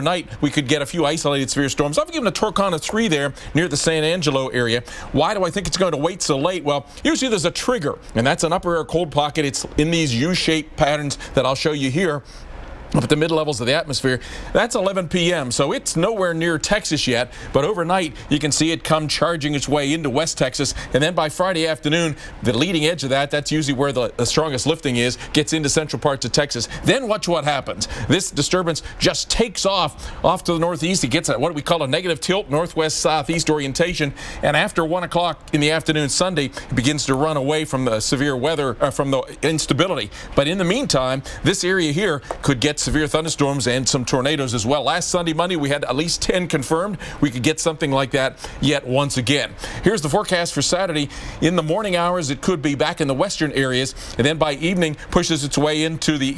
Night, we could get a few isolated severe storms. I've given a Torcon a 3 there near the San Angelo area. Why do I think it's going to wait so late? Well, usually there's a trigger, and that's an upper air cold pocket. It's in these U-shaped patterns that I'll show you here. Up at the mid-levels of the atmosphere. That's 11 p.m., so it's nowhere near Texas yet, but overnight you can see it come charging its way into West Texas, and then by Friday afternoon, the leading edge of that's usually where the strongest lifting is, gets into central parts of Texas. Then watch what happens. This disturbance just takes off to the northeast. It gets at what we call a negative tilt, northwest-southeast orientation, and after 1 o'clock in the afternoon Sunday, it begins to run away from the severe weather, from the instability. But in the meantime, this area here could get severe thunderstorms and some tornadoes as well. Last Sunday, Monday, we had at least 10 confirmed. We could get something like that yet once again. Here's the forecast for Saturday. In the morning hours, it could be back in the western areas, and then by evening pushes its way into the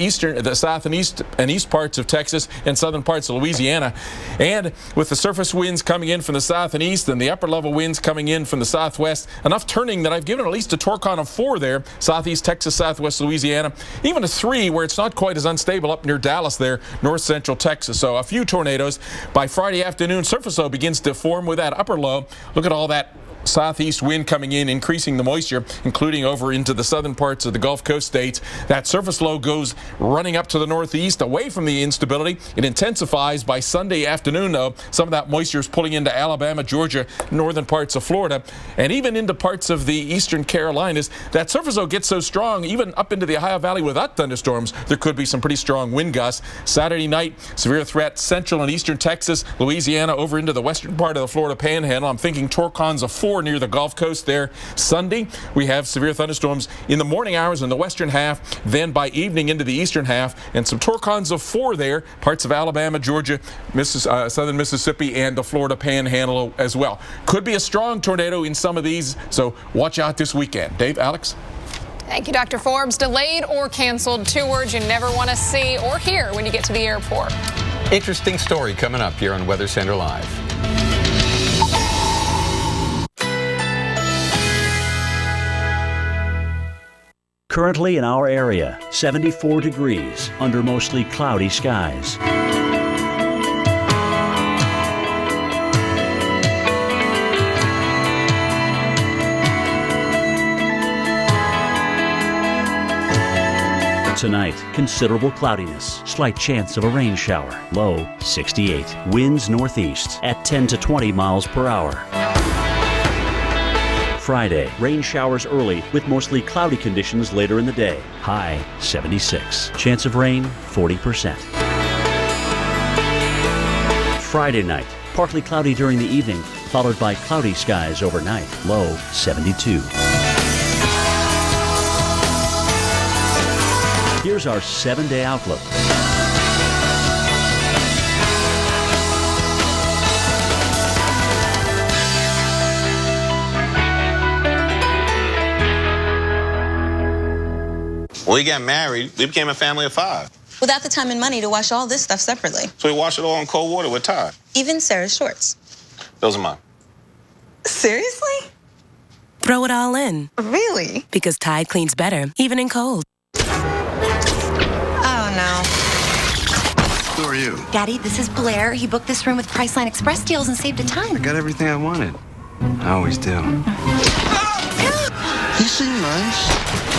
south and east parts of Texas and southern parts of Louisiana. And with the surface winds coming in from the south and east and the upper level winds coming in from the southwest, enough turning that I've given at least a Torcon of 4 there, southeast Texas, southwest Louisiana, even a 3 where it's not quite as unstable up near Dallas there, north central Texas. So a few tornadoes. By Friday afternoon, surface low begins to form with that upper low. Look at all that southeast wind coming in, increasing the moisture, including over into the southern parts of the Gulf Coast states. That surface low goes running up to the northeast, away from the instability. It intensifies by Sunday afternoon, though. Some of that moisture is pulling into Alabama, Georgia, northern parts of Florida, and even into parts of the eastern Carolinas. That surface low gets so strong, even up into the Ohio Valley without thunderstorms, there could be some pretty strong wind gusts. Saturday night, severe threat, central and eastern Texas, Louisiana, over into the western part of the Florida Panhandle. I'm thinking Torcons of 4 near the Gulf Coast there. Sunday, we have severe thunderstorms in the morning hours in the western half, then by evening into the eastern half, and some Torcons of 4 there, parts of Alabama, Georgia, southern Mississippi, and the Florida Panhandle as well. Could be a strong tornado in some of these, so watch out this weekend. Dave, Alex? Thank you, Dr. Forbes. Delayed or canceled, 2 words you never want to see or hear when you get to the airport. Interesting story coming up here on Weather Center Live. Currently in our area, 74 degrees under mostly cloudy skies. Tonight, considerable cloudiness, slight chance of a rain shower, low 68. Winds northeast at 10 to 20 miles per hour. Friday, rain showers early with mostly cloudy conditions later in the day. High 76. Chance of rain 40%. Friday night, partly cloudy during the evening, followed by cloudy skies overnight. Low 72. Here's our 7-day outlook. When we got married, we became a family of 5. Without the time and money to wash all this stuff separately. So we wash it all in cold water with Tide. Even Sarah's shorts. Those are mine. Seriously? Throw it all in. Really? Because Tide cleans better, even in cold. Oh, no. Who are you? Daddy, this is Blair. He booked this room with Priceline Express deals and saved a ton. I got everything I wanted. I always do. You seem nice.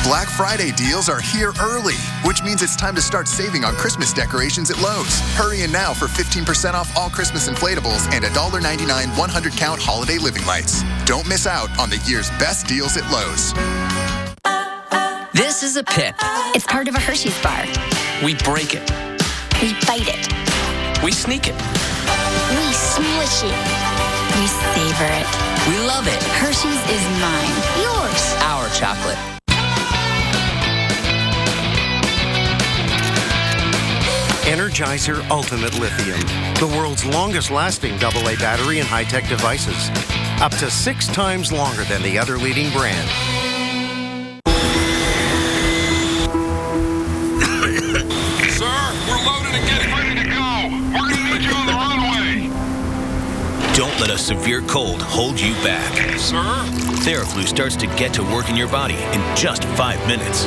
Black Friday deals are here early, which means it's time to start saving on Christmas decorations at Lowe's. Hurry in now for 15% off all Christmas inflatables and $1.99 100-count holiday living lights. Don't miss out on the year's best deals at Lowe's. This is a pip. It's part of a Hershey's bar. We break it. We bite it. We sneak it. We smush it. We savor it. We love it. Hershey's is mine. Yours. Our chocolate. Energizer Ultimate Lithium, the world's longest-lasting AA battery in high-tech devices. Up to 6 times longer than the other leading brand. Sir, we're loaded and getting ready to go. We're going to need you on the runway. Don't let a severe cold hold you back. Sir? Theraflu starts to get to work in your body in just 5 minutes.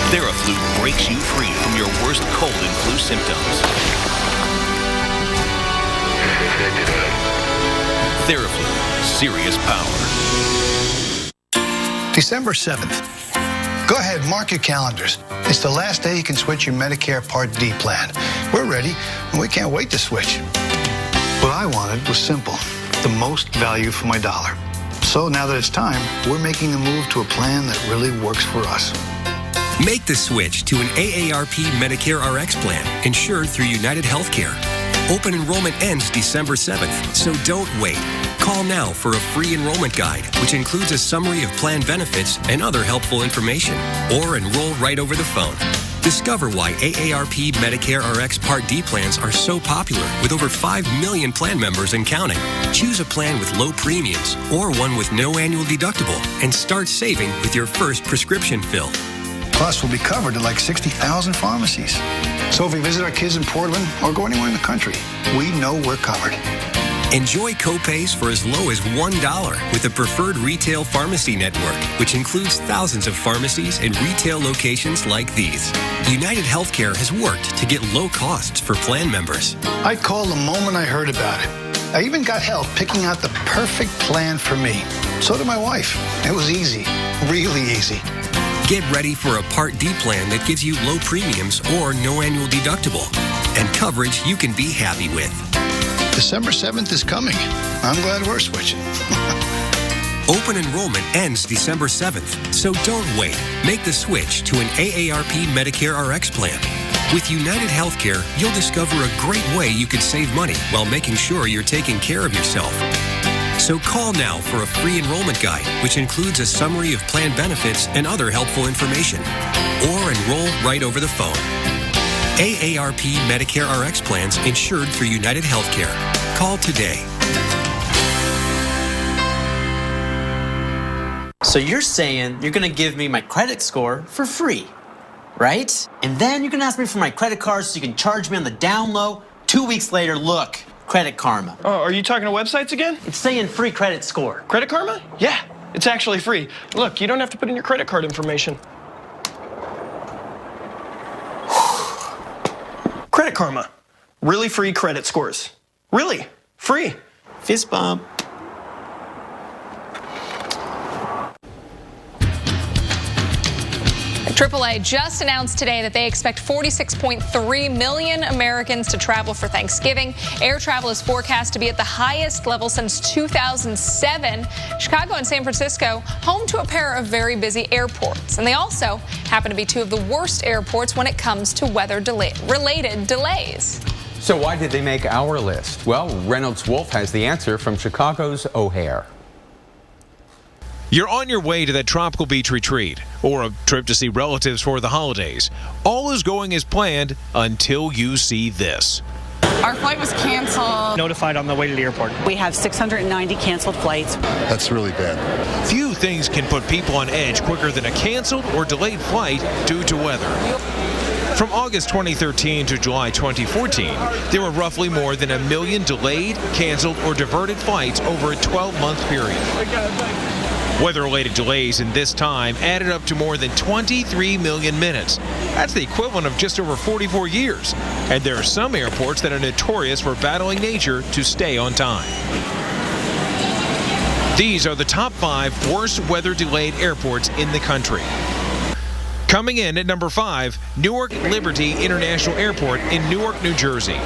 Theraflu breaks you free from your worst cold and flu symptoms. Theraflu, serious power. December 7th. Go ahead, mark your calendars. It's the last day you can switch your Medicare Part D plan. We're ready, and we can't wait to switch. What I wanted was simple, the most value for my dollar. So now that it's time, we're making the move to a plan that really works for us. Make the switch to an AARP Medicare RX plan, insured through United Healthcare. Open enrollment ends December 7th, so don't wait. Call now for a free enrollment guide, which includes a summary of plan benefits and other helpful information, or enroll right over the phone. Discover why AARP Medicare RX Part D plans are so popular with over 5 million plan members and counting. Choose a plan with low premiums or one with no annual deductible and start saving with your first prescription fill. Plus, we'll be covered at like 60,000 pharmacies. So if we visit our kids in Portland or go anywhere in the country, we know we're covered. Enjoy copays for as low as $1 with the Preferred Retail Pharmacy Network, which includes thousands of pharmacies and retail locations like these. United Healthcare has worked to get low costs for plan members. I called the moment I heard about it. I even got help picking out the perfect plan for me. So did my wife. It was easy, really easy. Get ready for a Part D plan that gives you low premiums or no annual deductible and coverage you can be happy with. December 7th is coming. I'm glad we're switching. Open enrollment ends December 7th, so don't wait. Make the switch to an AARP Medicare RX plan. With United Healthcare, you'll discover a great way you can save money while making sure you're taking care of yourself. So call now for a free enrollment guide, which includes a summary of plan benefits and other helpful information. Or enroll right over the phone. AARP Medicare RX plans insured through United Healthcare. Call today. So you're saying you're going to give me my credit score for free, right? And then you're going to ask me for my credit card so you can charge me on the down low. 2 weeks later, look, Credit Karma. Oh, are you talking to websites again? It's saying free credit score. Credit Karma? Yeah, it's actually free. Look, you don't have to put in your credit card information. Credit Karma. Really free credit scores. Really free. Fist bump. AAA just announced today that they expect 46.3 million Americans to travel for Thanksgiving. Air travel is forecast to be at the highest level since 2007. Chicago and San Francisco, home to a pair of very busy airports. And they also happen to be two of the worst airports when it comes to weather-related delays. So why did they make our list? Well, Reynolds Wolf has the answer from Chicago's O'Hare. You're on your way to that tropical beach retreat or a trip to see relatives for the holidays. All is going as planned until you see this. Our flight was canceled. Notified on the way to the airport. We have 690 canceled flights. That's really bad. Few things can put people on edge quicker than a canceled or delayed flight due to weather. From August 2013 to July 2014, there were roughly more than 1 million delayed, canceled, or diverted flights over a 12-month period. Weather-related delays in this time added up to more than 23 million minutes. That's the equivalent of just over 44 years. And there are some airports that are notorious for battling nature to stay on time. These are the top 5 worst weather-delayed airports in the country. Coming in at number 5, Newark Liberty International Airport in Newark, New Jersey.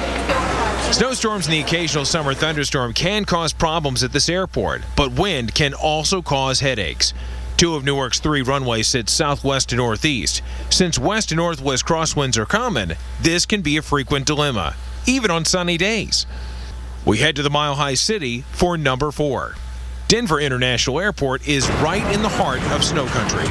Snowstorms and the occasional summer thunderstorm can cause problems at this airport, but wind can also cause headaches. 2 of Newark's 3 runways sit southwest to northeast. Since west to northwest crosswinds are common, this can be a frequent dilemma, even on sunny days. We head to the Mile High City for number 4. Denver International Airport is right in the heart of snow country.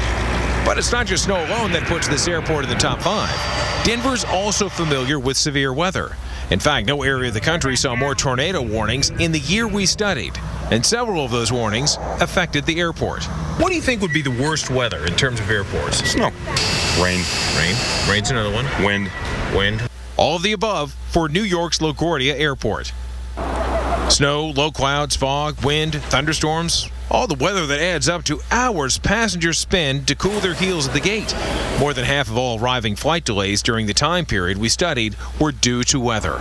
But it's not just snow alone that puts this airport in the top 5. Denver's also familiar with severe weather. In fact, no area of the country saw more tornado warnings in the year we studied, and several of those warnings affected the airport. What do you think would be the worst weather in terms of airports? Snow. Rain. Rain's another one. Wind. All of the above for New York's LaGuardia Airport. Snow, low clouds, fog, wind, thunderstorms, All the weather that adds up to hours passengers spend to cool their heels at the gate. More than half of all arriving flight delays during the time period we studied were due to weather.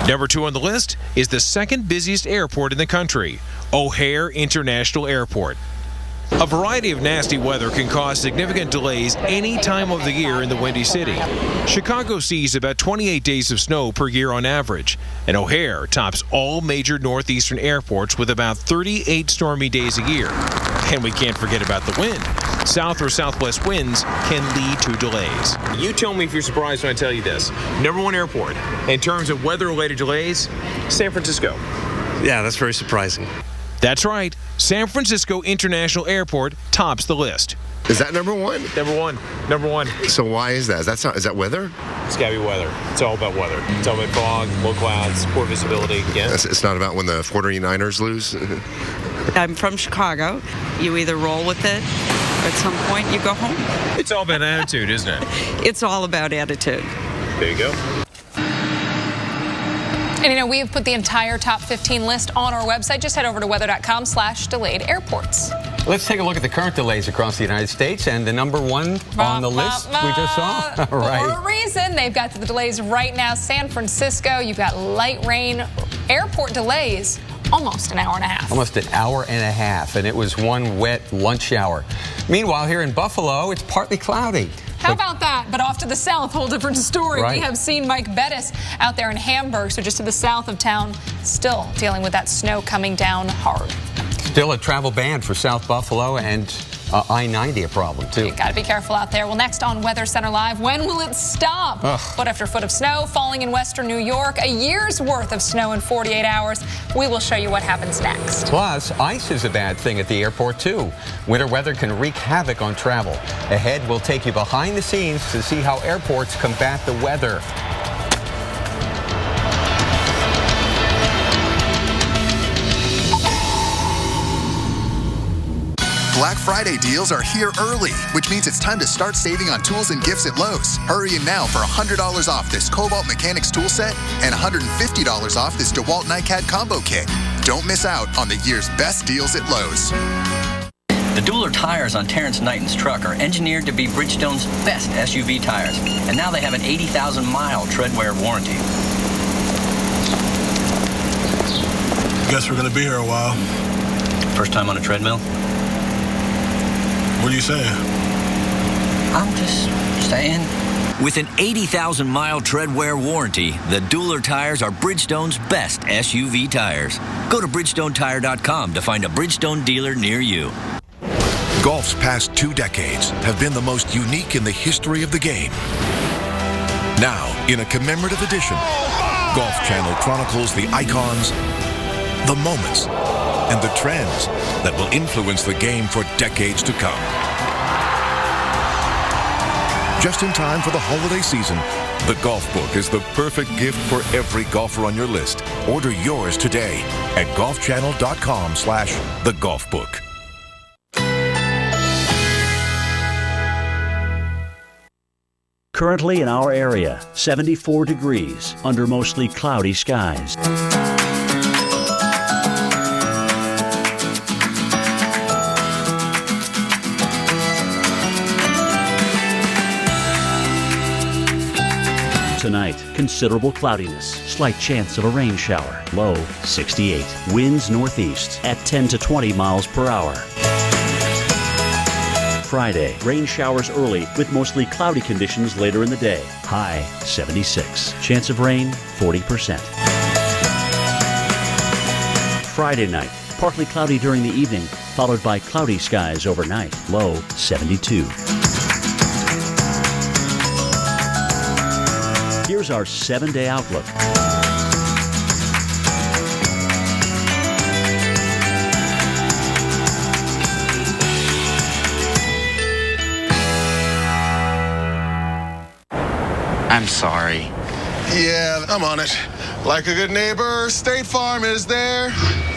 Number 2 on the list is the second busiest airport in the country, O'Hare International Airport. A variety of nasty weather can cause significant delays any time of the year in the Windy City. Chicago sees about 28 days of snow per year on average, and O'Hare tops all major northeastern airports with about 38 stormy days a year. And we can't forget about the wind. South or southwest winds can lead to delays. You tell me if you're surprised when I tell you this. Number 1 airport in terms of weather-related delays, San Francisco. Yeah, that's very surprising. That's right. San Francisco International Airport tops the list. Is that number 1? Number one. So why is that? Is that weather? It's gotta be weather. It's all about weather. It's all about fog, low clouds, poor visibility. Yeah. It's not about when the 49ers lose? I'm from Chicago. You either roll with it, or at some point you go home. It's all about attitude, isn't it? It's all about attitude. There you go. And we have put the entire top 15 list on our website. Just head over to weather.com/delayed airports. Let's take a look at the current delays across the United States, and the number 1 on the list we just saw. For a reason, they've got the delays right now. San Francisco, you've got light rain, airport delays, almost an hour and a half. Almost an hour and a half, and it was one wet lunch hour. Meanwhile, here in Buffalo, it's partly cloudy. How about that? But off to the south, whole different story. Right. We have seen Mike Bettis out there in Hamburg, so just to the south of town, still dealing with that snow coming down hard. Still a travel ban for South Buffalo, and I-90 a problem, too. You got to be careful out there. Well, next on Weather Center Live, when will it stop? Foot after foot of snow falling in western New York, a year's worth of snow in 48 hours. We will show you what happens next. Plus, ice is a bad thing at the airport, too. Winter weather can wreak havoc on travel. Ahead, we'll take you behind the scenes to see how airports combat the weather. Black Friday deals are here early, which means it's time to start saving on tools and gifts at Lowe's. Hurry in now for $100 off this Cobalt Mechanics tool set and $150 off this DeWalt NiCad combo kit. Don't miss out on the year's best deals at Lowe's. The Dueler tires on Terrence Knighton's truck are engineered to be Bridgestone's best SUV tires, and now they have an 80,000-mile tread-wear warranty. Guess we're gonna be here a while. First time on a treadmill? What are you saying? I'm just saying. With an 80,000-mile tread-wear warranty, the Dueler tires are Bridgestone's best SUV tires. Go to BridgestoneTire.com to find a Bridgestone dealer near you. Golf's past 2 decades have been the most unique in the history of the game. Now, in a commemorative edition, Golf Channel chronicles the icons, the moments, and the trends that will influence the game for decades to come. Just in time for the holiday season, the Golf Book is the perfect gift for every golfer on your list. Order yours today at golfchannel.com/thegolfbook. Currently in our area, 74 degrees under mostly cloudy skies. Tonight, considerable cloudiness, slight chance of a rain shower, low 68. Winds northeast at 10 to 20 miles per hour. Friday, rain showers early with mostly cloudy conditions later in the day. High 76. Chance of rain 40%. Friday night, partly cloudy during the evening, followed by cloudy skies overnight. Low 72. Here's our 7-day outlook. I'm sorry. Yeah, I'm on it. Like a good neighbor, State Farm is there.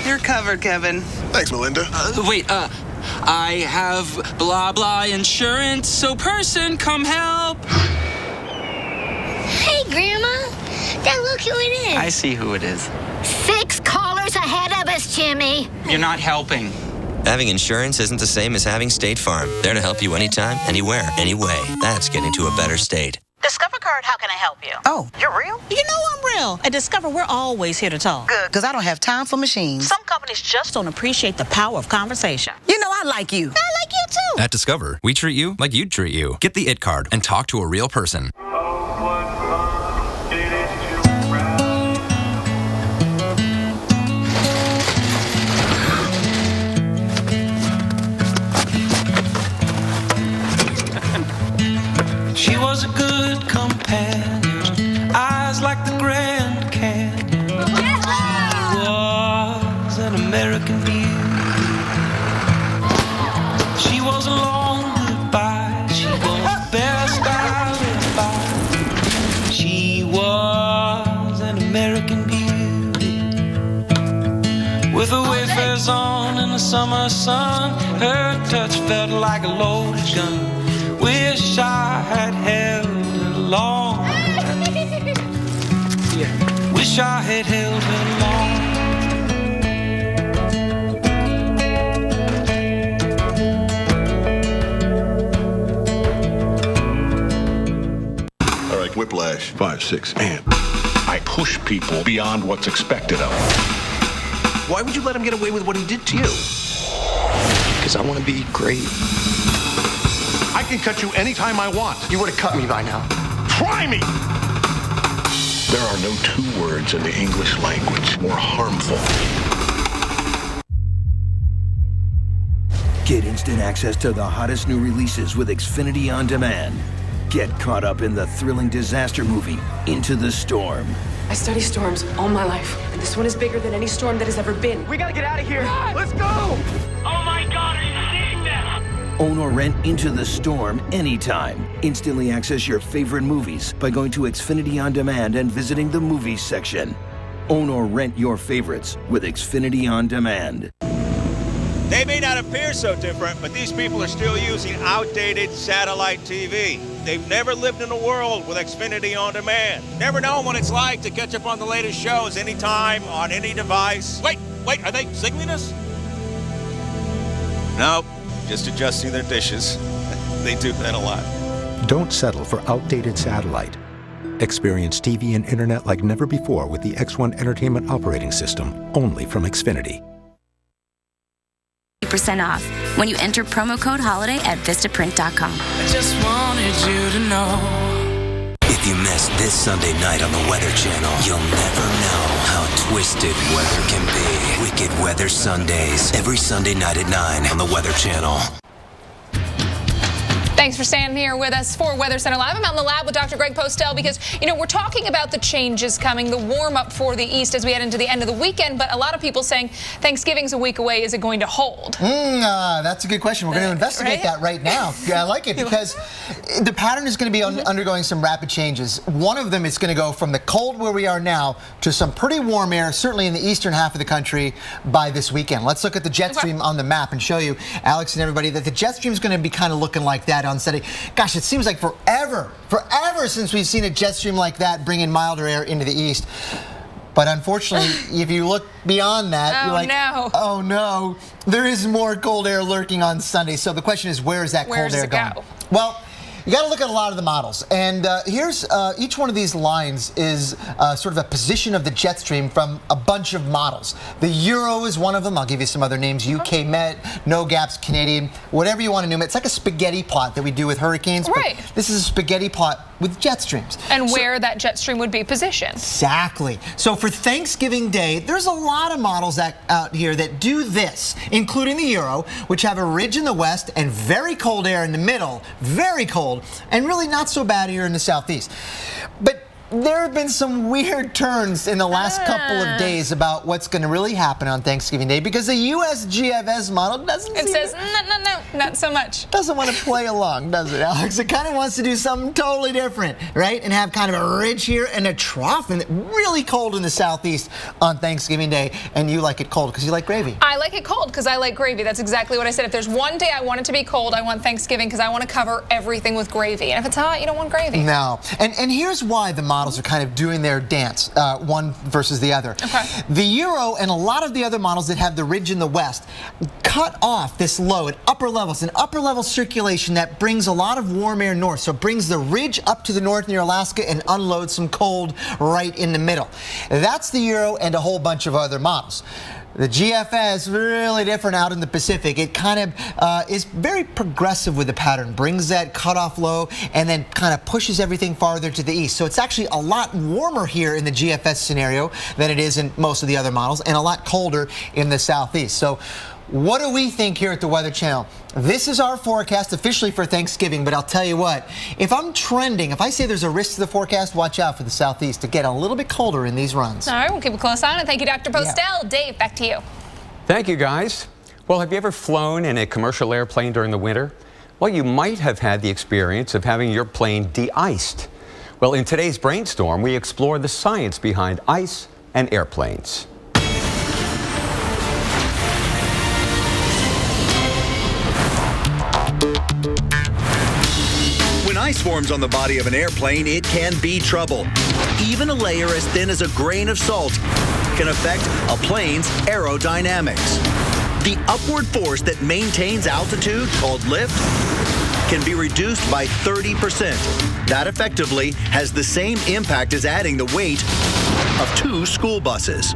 You're covered, Kevin. Thanks, Melinda. I have blah blah insurance, so person come help. Hey, Grandma. Dad, look who it is. I see who it is. 6 callers ahead of us, Jimmy. You're not helping. Having insurance isn't the same as having State Farm. There to help you anytime, anywhere, anyway. That's getting to a better state. Discover Card, how can I help you? Oh, you're real? You know I'm real. At Discover, we're always here to talk. Good. Because I don't have time for machines. Some companies just don't appreciate the power of conversation. You know I like you. I like you too. At Discover, we treat you like you'd treat you. Get the IT card and talk to a real person. She was a good companion, eyes like the Grand Canyon. She was an American beauty. She was a long goodbye. She was the best I lived by. She was an American beauty. With her wayfarers on in the summer sun, her touch felt like a loaded gun. Wish I had held her long. Wish I had held her long. All right, whiplash. 5, 6, and I push people beyond what's expected of them. Why would you let him get away with what he did to you? Because I want to be great. I can cut you anytime I want. You would have cut me by now. Try me! There are no 2 words in the English language more harmful. Get instant access to the hottest new releases with Xfinity On Demand. Get caught up in the thrilling disaster movie, Into the Storm. I study storms all my life, and this one is bigger than any storm that has ever been. We gotta get out of here. Let's go! Oh my God, are you seeing this? Own or rent Into the Storm anytime. Instantly access your favorite movies by going to Xfinity On Demand and visiting the movies section. Own or rent your favorites with Xfinity On Demand. They may not appear so different, but these people are still using outdated satellite TV. They've never lived in a world with Xfinity On Demand. Never known what it's like to catch up on the latest shows anytime, on any device. Wait, are they signaling us? Nope, just adjusting their dishes. They do that a lot. Don't settle for outdated satellite. Experience TV and internet like never before with the X1 Entertainment Operating System, only from Xfinity. % off when you enter promo code HOLIDAY at Vistaprint.com. I just wanted you to know. If you missed this Sunday night on the Weather Channel, you'll never know how twisted weather can be. Wicked Weather Sundays, every Sunday night at 9 on the Weather Channel. Thanks for standing here with us for Weather Center Live. I'm out in the lab with Dr. Greg Postel because, we're talking about the changes coming, the warm-up for the East as we head into the end of the weekend, but a lot of people saying Thanksgiving's a week away. Is it going to hold? That's a good question. We're going to investigate that right now. Yeah, I like it because the pattern is going to be undergoing some rapid changes. One of them is going to go from the cold where we are now to some pretty warm air, certainly in the eastern half of the country by this weekend. Let's look at the jet stream on the map and show you, Alex and everybody, that the jet stream is going to be kind of looking like that on Sunday. Gosh, it seems like forever since we've seen a jet stream like that bring in milder air into the east. But unfortunately, if you look beyond that, you're like, oh no, there is more cold air lurking on Sunday. So the question is, where is that cold air going? Well, you got to look at a lot of the models. And here's each one of these lines is sort of a position of the jet stream from a bunch of models. The Euro is one of them. I'll give you some other names. UK Met, No Gaps, Canadian, whatever you want to name it. It's like a spaghetti plot that we do with hurricanes. Right. But this is a spaghetti plot with jet streams. And where that jet stream would be positioned. Exactly. So for Thanksgiving Day, there's a lot of models out here that do this, including the Euro, which have a ridge in the west and very cold air in the middle, very cold, and really not so bad here in the southeast. But there have been some weird turns in the last couple of days about what's going to really happen on Thanksgiving Day because the USGFS model doesn't no, not so much. Doesn't want to play along, does it, Alex? It kind of wants to do something totally different, right? And have kind of a ridge here and a trough and really cold in the southeast on Thanksgiving Day. And you like it cold because you like gravy. I like it cold because I like gravy. That's exactly what I said. If there's one day I want it to be cold, I want Thanksgiving because I want to cover everything with gravy. And if it's hot, you don't want gravy. No. And here's why the models are kind of doing their dance, one versus the other. Okay. The Euro and a lot of the other models that have the ridge in the west cut off this low at upper levels, an upper level circulation that brings a lot of warm air north. So it brings the ridge up to the north near Alaska and unloads some cold right in the middle. That's the Euro and a whole bunch of other models. The GFS, really different out in the Pacific. It kind of is very progressive with the pattern, brings that cutoff low and then kind of pushes everything farther to the east. So it's actually a lot warmer here in the GFS scenario than it is in most of the other models, and a lot colder in the southeast. So what do we think here at the Weather Channel? This is our forecast officially for Thanksgiving, but I'll tell you what, if I'm trending, if I say there's a risk to the forecast, watch out for the southeast to get a little bit colder in these runs. All right, we'll keep a close eye on it. Thank you, Dr. Postel. Yeah. Dave, back to you. Thank you, guys. Well, have you ever flown in a commercial airplane during the winter? Well, you might have had the experience of having your plane de-iced. Well, in today's Brainstorm, we explore the science behind ice and airplanes. When ice forms on the body of an airplane, it can be trouble. Even a layer as thin as a grain of salt can affect a plane's aerodynamics. The upward force that maintains altitude, called lift, can be reduced by 30%. That effectively has the same impact as adding the weight of 2 school buses.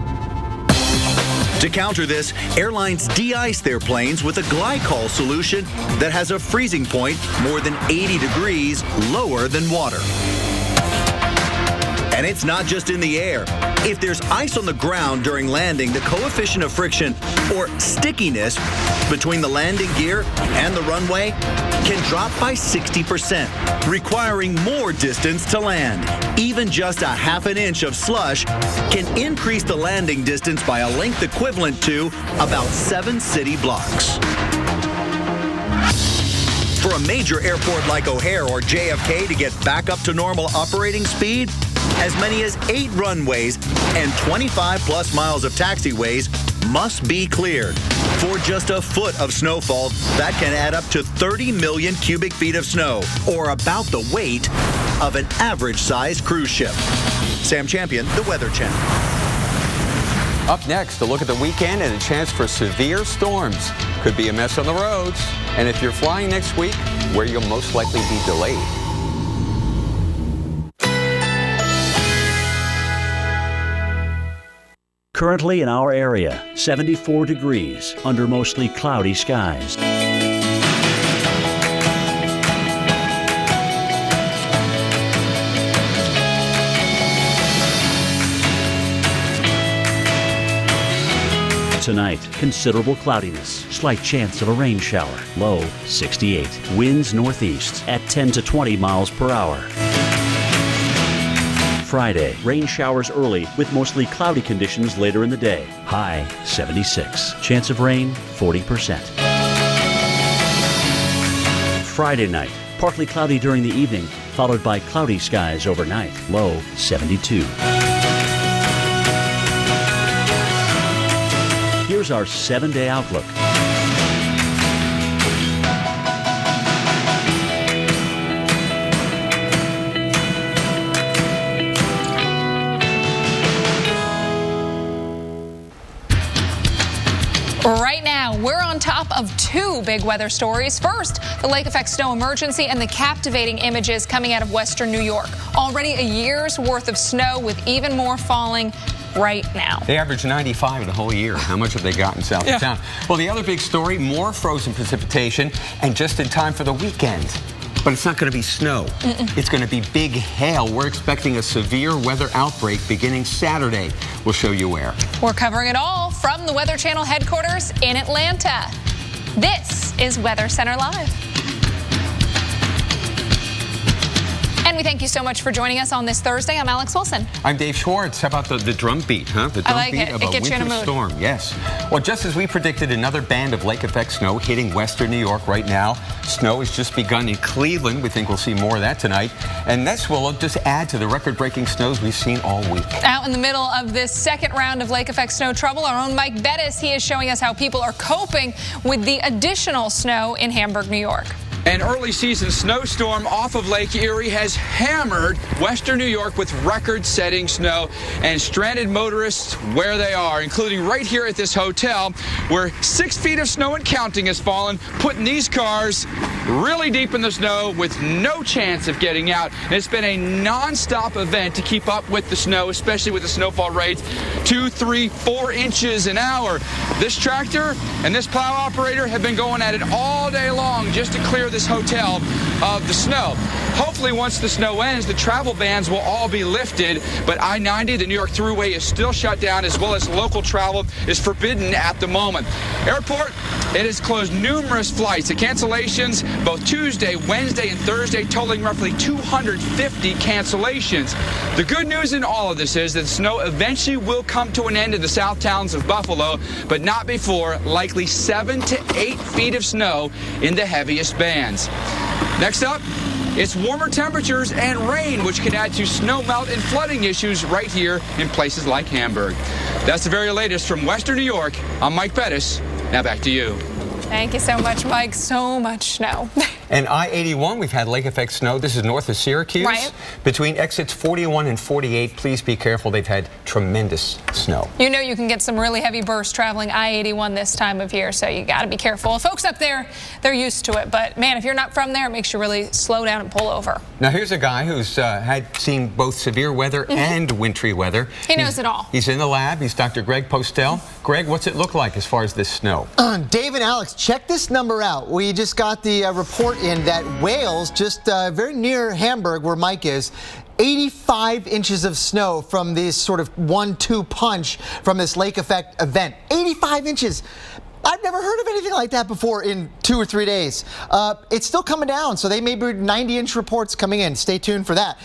To counter this, airlines de-ice their planes with a glycol solution that has a freezing point more than 80 degrees lower than water. And it's not just in the air. If there's ice on the ground during landing, the coefficient of friction, or stickiness, between the landing gear and the runway can drop by 60%, requiring more distance to land. Even just a half an inch of slush can increase the landing distance by a length equivalent to about 7 city blocks. For a major airport like O'Hare or JFK to get back up to normal operating speed, as many as 8 runways and 25 plus miles of taxiways must be cleared. For just a foot of snowfall, that can add up to 30 million cubic feet of snow, or about the weight of an average-sized cruise ship. Sam Champion, The Weather Channel. Up next, a look at the weekend and a chance for severe storms. Could be a mess on the roads. And if you're flying next week, where you'll most likely be delayed. Currently in our area, 74 degrees under mostly cloudy skies. Tonight, considerable cloudiness, slight chance of a rain shower, low 68. Winds northeast at 10 to 20 miles per hour. Friday, rain showers early with mostly cloudy conditions later in the day. High 76. Chance of rain 40%. Friday night, partly cloudy during the evening, followed by cloudy skies overnight. Low 72. Here's our 7-day outlook. Right now, we're on top of 2 big weather stories. First, the lake effect snow emergency and the captivating images coming out of western New York. Already a year's worth of snow with even more falling right now. They average 95 in the whole year. How much have they gotten south of town? Well, the other big story, more frozen precipitation, and just in time for the weekend. But it's not going to be snow. It's going to be big hail. We're expecting a severe weather outbreak beginning Saturday. We'll show you where. We're covering it all from the Weather Channel headquarters in Atlanta. This is Weather Center Live. And we thank you so much for joining us on this Thursday. I'm Alex Wilson. I'm Dave Schwartz. How about the drum beat, huh? The drum beat of a winter storm. Yes. Well, just as we predicted, another band of lake effect snow hitting western New York right now. Snow has just begun in Cleveland. We think we'll see more of that tonight. And this will just add to the record-breaking snows we've seen all week. Out in the middle of this second round of lake effect snow trouble, our own Mike Bettis, he is showing us how people are coping with the additional snow in Hamburg, New York. An early season snowstorm off of Lake Erie has hammered western New York with record-setting snow and stranded motorists where they are, including right here at this hotel where 6 feet of snow and counting has fallen, putting these cars really deep in the snow with no chance of getting out. And it's been a non-stop event to keep up with the snow, especially with the snowfall rates 2, 3, 4 inches an hour. This tractor and this plow operator have been going at it all day long just to clear this hotel of the snow. Hopefully once the snow ends, the travel bans will all be lifted, but I-90, the New York Thruway, is still shut down, as well as local travel is forbidden at the moment. Airport, it has closed numerous flights. The cancellations both Tuesday, Wednesday, and Thursday, totaling roughly 250 cancellations. The good news in all of this is that snow eventually will come to an end in the south towns of Buffalo, but not before likely 7 to 8 feet of snow in the heaviest bands. Next up, it's warmer temperatures and rain, which can add to snow melt and flooding issues right here in places like Hamburg. That's the very latest from Western New York. I'm Mike Bettis. Now back to you. Thank you so much, Mike. So much snow. And I-81, we've had lake effect snow. This is north of Syracuse. Right. Between exits 41 and 48, please be careful. They've had tremendous snow. You know you can get some really heavy bursts traveling I-81 this time of year, so you got to be careful. Folks up there, they're used to it. But, man, if you're not from there, it makes you really slow down and pull over. Now, here's a guy who's had seen both severe weather and wintry weather. He knows it all. He's in the lab. He's Dr. Greg Postel. Greg, what's it look like as far as this snow? Dave and Alex, check this number out. We just got the report in that Wales, just very near Hamburg, where Mike is, 85 inches of snow from this sort of 1-2 punch from this lake effect event. 85 inches. I've never heard of anything like that before in 2 or 3 days. It's still coming down, so they may be 90-inch reports coming in. Stay tuned for that.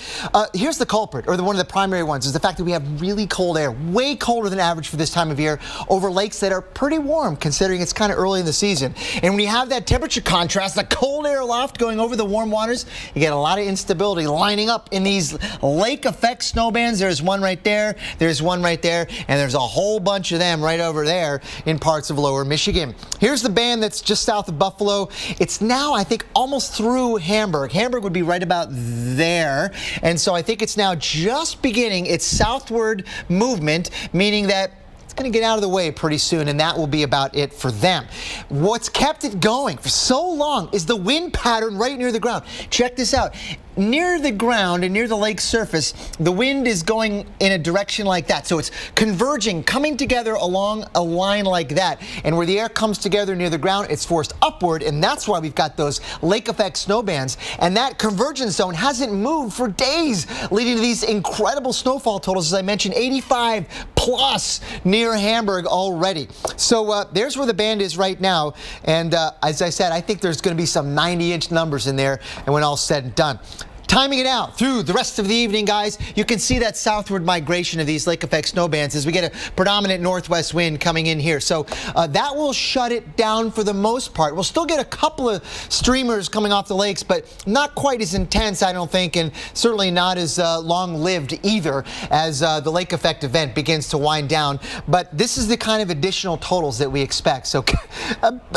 Here's the culprit, or one of the primary ones, is the fact that we have really cold air, way colder than average for this time of year, over lakes that are pretty warm, considering it's kind of early in the season. And when you have that temperature contrast, the cold air aloft going over the warm waters, you get a lot of instability lining up in these lake effect snow bands. There's one right there, there's one right there, and there's a whole bunch of them right over there in parts of lower Michigan. Here's the band that's just south of Buffalo. It's now, I think, almost through Hamburg. Hamburg would be right about there. And so I think it's now just beginning its southward movement, meaning that it's going to get out of the way pretty soon, and that will be about it for them. What's kept it going for so long is the wind pattern right near the ground. Check this out. Near the ground and near the lake surface, the wind is going in a direction like that. So it's converging, coming together along a line like that. And where the air comes together near the ground, it's forced upward, and that's why we've got those lake effect snow bands. And that convergence zone hasn't moved for days, leading to these incredible snowfall totals, as I mentioned, 85 plus near Hamburg already. So there's where the band is right now. And as I said, I think there's going to be some 90-inch numbers in there, and when all's said and done. Timing it out through the rest of the evening, guys, you can see that southward migration of these lake effect snow bands as we get a predominant northwest wind coming in here. So that will shut it down for the most part. We'll still get a couple of streamers coming off the lakes, but not quite as intense, I don't think, and certainly not as long-lived either as the lake effect event begins to wind down. But this is the kind of additional totals that we expect. So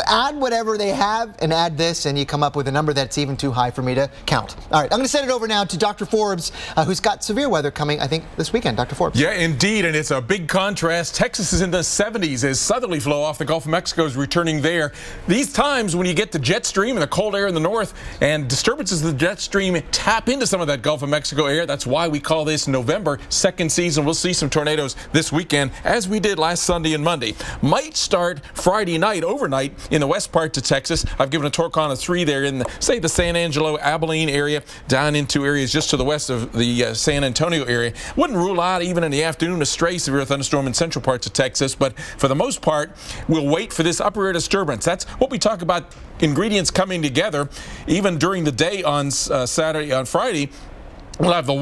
add whatever they have and add this, and you come up with a number that's even too high for me to count. All right, I'm going to send it over now to Dr. Forbes, who's got severe weather coming, I think, this weekend. Dr. Forbes. Yeah, indeed, and it's a big contrast. Texas is in the 70s as southerly flow off the Gulf of Mexico is returning there. These times when you get the jet stream and the cold air in the north and disturbances of the jet stream tap into some of that Gulf of Mexico air. That's why we call this November second season. We'll see some tornadoes this weekend, as we did last Sunday and Monday. Might start Friday night, overnight, in the west parts of Texas. I've given a Torcon of 3 there in, say, the San Angelo, Abilene area, down into areas just to the west of the San Antonio area. Wouldn't rule out even in the afternoon a stray severe thunderstorm in central parts of Texas, but for the most part, we'll wait for this upper air disturbance. That's what we talk about, ingredients coming together even during the day on Friday. we'll have the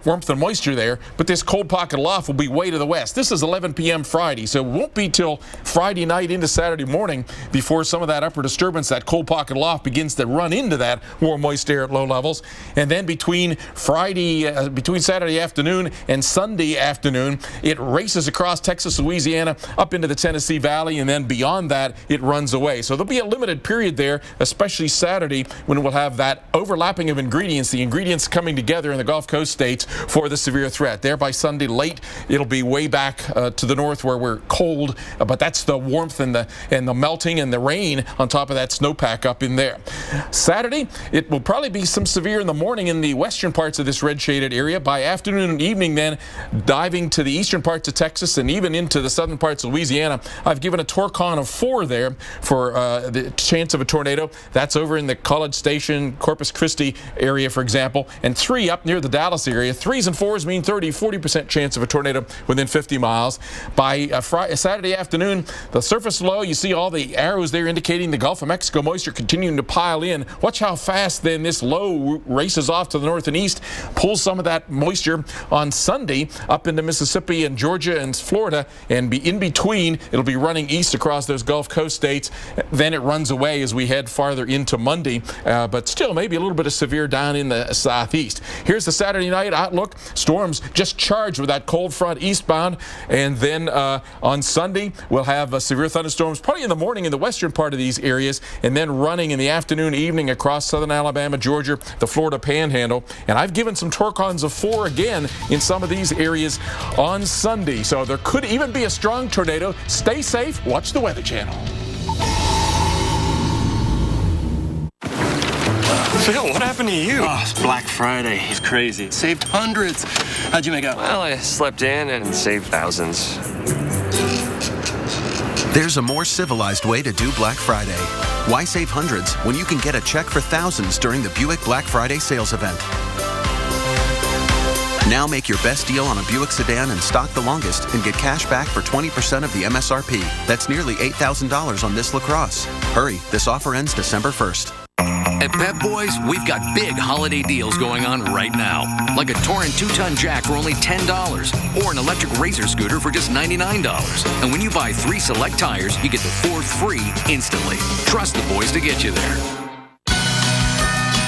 warmth and moisture there, but this cold pocket aloft will be way to the west. This is 11 p.m. Friday, so it won't be till Friday night into Saturday morning before some of that upper disturbance, that cold pocket aloft, begins to run into that warm, moist air at low levels. And then between Saturday afternoon and Sunday afternoon, it races across Texas, Louisiana, up into the Tennessee Valley, and then beyond that, it runs away. So there'll be a limited period there, especially Saturday, when we'll have that overlapping of ingredients, the ingredients coming together in the Gulf Coast states for the severe threat. There by Sunday late, it'll be way back to the north where we're cold, but that's the warmth and the melting and the rain on top of that snowpack up in there. Saturday, it will probably be some severe in the morning in the western parts of this red shaded area. By afternoon and evening then, diving to the eastern parts of Texas and even into the southern parts of Louisiana, I've given a Torcon of 4 there for the chance of a tornado. That's over in the College Station, Corpus Christi area, for example, and 3 up near the Dallas area. 3s and 4s mean 30-40% chance of a tornado within 50 miles. By Saturday afternoon, the surface low, you see all the arrows there indicating the Gulf of Mexico moisture continuing to pile in. Watch how fast then this low races off to the north and east, pulls some of that moisture on Sunday up into Mississippi and Georgia and Florida, and in between, it'll be running east across those Gulf Coast states. Then it runs away as we head farther into Monday, but still maybe a little bit of severe down in the southeast. Here's the Saturday night outlook. Storms just charged with that cold front eastbound, and then on Sunday we'll have severe thunderstorms probably in the morning in the western part of these areas, and then running in the afternoon, evening across southern Alabama, Georgia, the Florida Panhandle. And I've given some Torcons of 4 again in some of these areas on Sunday, so there could even be a strong tornado. Stay safe. Watch the Weather Channel. Phil, what happened to you? Oh, it's Black Friday. It's crazy. Saved hundreds. How'd you make out? Well, I slept in and saved thousands. There's a more civilized way to do Black Friday. Why save hundreds when you can get a check for thousands during the Buick Black Friday sales event? Now make your best deal on a Buick sedan in stock the longest and get cash back for 20% of the MSRP. That's nearly $8,000 on this LaCrosse. Hurry, this offer ends December 1st. At Pep Boys, we've got big holiday deals going on right now. Like a Touring 2-ton jack for only $10, or an electric Razor scooter for just $99. And when you buy 3 select tires, you get the 4th free instantly. Trust the boys to get you there.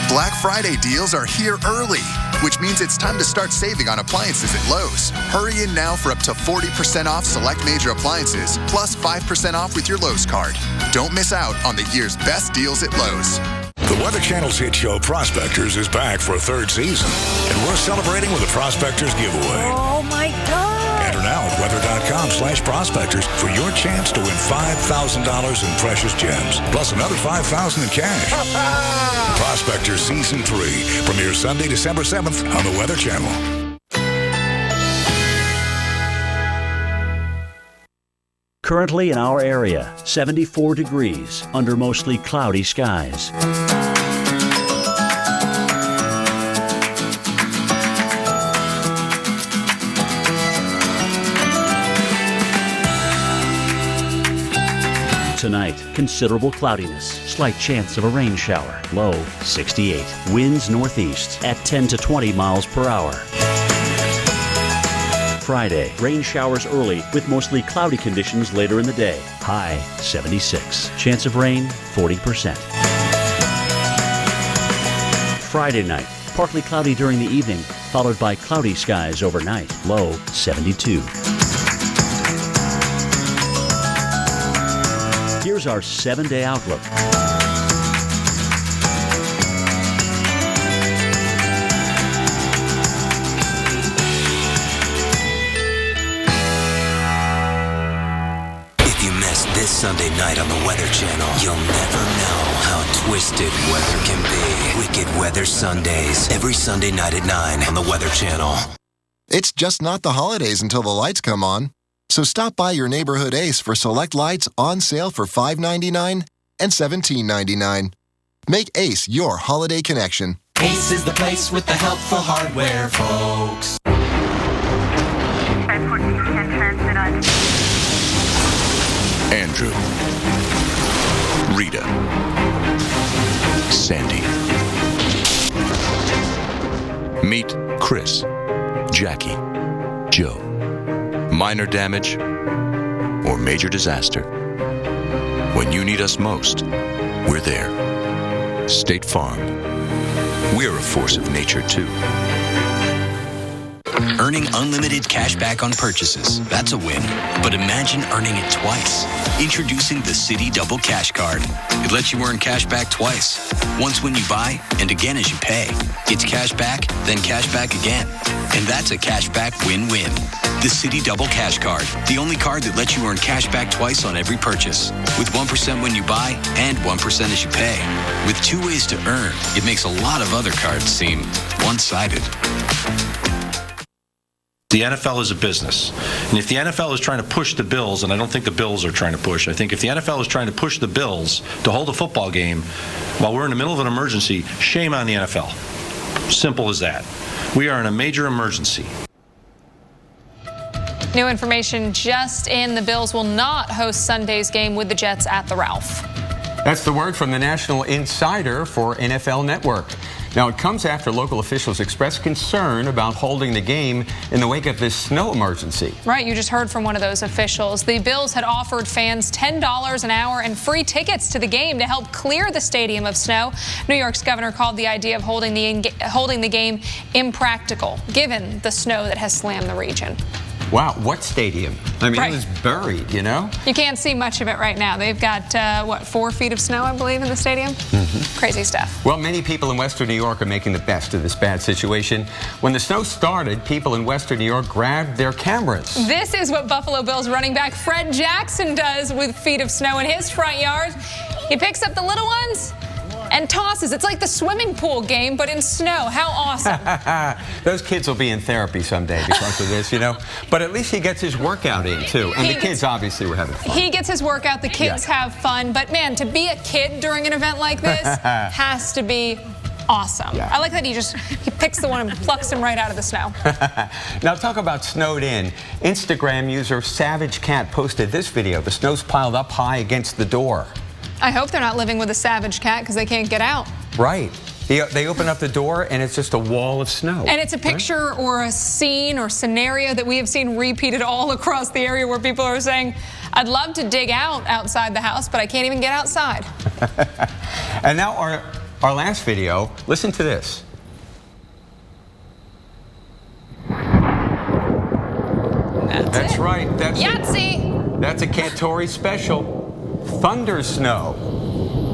Black Friday deals are here early, which means it's time to start saving on appliances at Lowe's. Hurry in now for up to 40% off select major appliances, plus 5% off with your Lowe's card. Don't miss out on the year's best deals at Lowe's. The Weather Channel's hit show Prospectors is back for a 3rd season, and we're celebrating with a Prospectors giveaway. Oh my God! Enter now at weather.com/prospectors for your chance to win $5,000 in precious gems, plus another $5,000 in cash. Prospectors Season 3 premieres Sunday, December 7th on the Weather Channel. Currently in our area, 74 degrees under mostly cloudy skies. Tonight, considerable cloudiness, slight chance of a rain shower, low 68. Winds northeast at 10 to 20 miles per hour. Friday, rain showers early with mostly cloudy conditions later in the day. High 76. Chance of rain 40%. Friday night, partly cloudy during the evening, followed by cloudy skies overnight. Low 72. Here's our 7-day outlook. This Sunday night on the Weather Channel, you'll never know how twisted weather can be. Wicked Weather Sundays, every Sunday night at 9 on the Weather Channel. It's just not the holidays until the lights come on. So stop by your neighborhood Ace for select lights on sale for $5.99 and $17.99. Make Ace your holiday connection. Ace is the place with the helpful hardware, folks. Andrew, Rita, Sandy. Meet Chris, Jackie, Joe. Minor damage or major disaster. When you need us most, we're there. State Farm. We're a force of nature, too. Earning unlimited cash back on purchases. That's a win. But imagine earning it twice. Introducing the Citi Double Cash Card. It lets you earn cash back twice. Once when you buy, and again as you pay. It's cash back, then cash back again. And that's a cash back win-win. The Citi Double Cash Card. The only card that lets you earn cash back twice on every purchase. With 1% when you buy and 1% as you pay. With 2 ways to earn, it makes a lot of other cards seem one-sided. The NFL is a business. And if the NFL is trying to push the Bills, and I don't think the Bills are trying to push, I think if the NFL is trying to push the Bills to hold a football game while we're in the middle of an emergency, shame on the NFL. Simple as that. We are in a major emergency. New information just in: the Bills will not host Sunday's game with the Jets at the Ralph. That's the word from the national insider for NFL Network. Now, it comes after local officials expressed concern about holding the game in the wake of this snow emergency. Right, you just heard from one of those officials. The Bills had offered fans $10 an hour and free tickets to the game to help clear the stadium of snow. New York's governor called the idea of holding the game impractical, given the snow that has slammed the region. Wow, what stadium? I mean, It was buried, you know? You can't see much of it right now. They've got, 4 feet of snow, I believe, in the stadium? Mm-hmm. Crazy stuff. Well, many people in Western New York are making the best of this bad situation. When the snow started, people in Western New York grabbed their cameras. This is what Buffalo Bills running back Fred Jackson does with feet of snow in his front yard. He picks up the little ones and tosses. It's like the swimming pool game, but in snow. How awesome. Those kids will be in therapy someday because of this, you know. But at least he gets his workout in, too. And the kids obviously were having fun. He gets his workout. The kids have fun. But, man, to be a kid during an event like this has to be awesome. Yeah. I like that he picks the one and plucks him right out of the snow. Now, talk about snowed in. Instagram user Savage Cat posted this video. The snow's piled up high against the door. I hope they're not living with a savage cat because they can't get out. Right. They open up the door and it's just a wall of snow. And it's a picture or a scene or scenario that we have seen repeated all across the area where people are saying, I'd love to dig out outside the house, but I can't even get outside. And now our last video, listen to this. That's right. That's Yahtzee. That's a Cantori special. Thunder snow.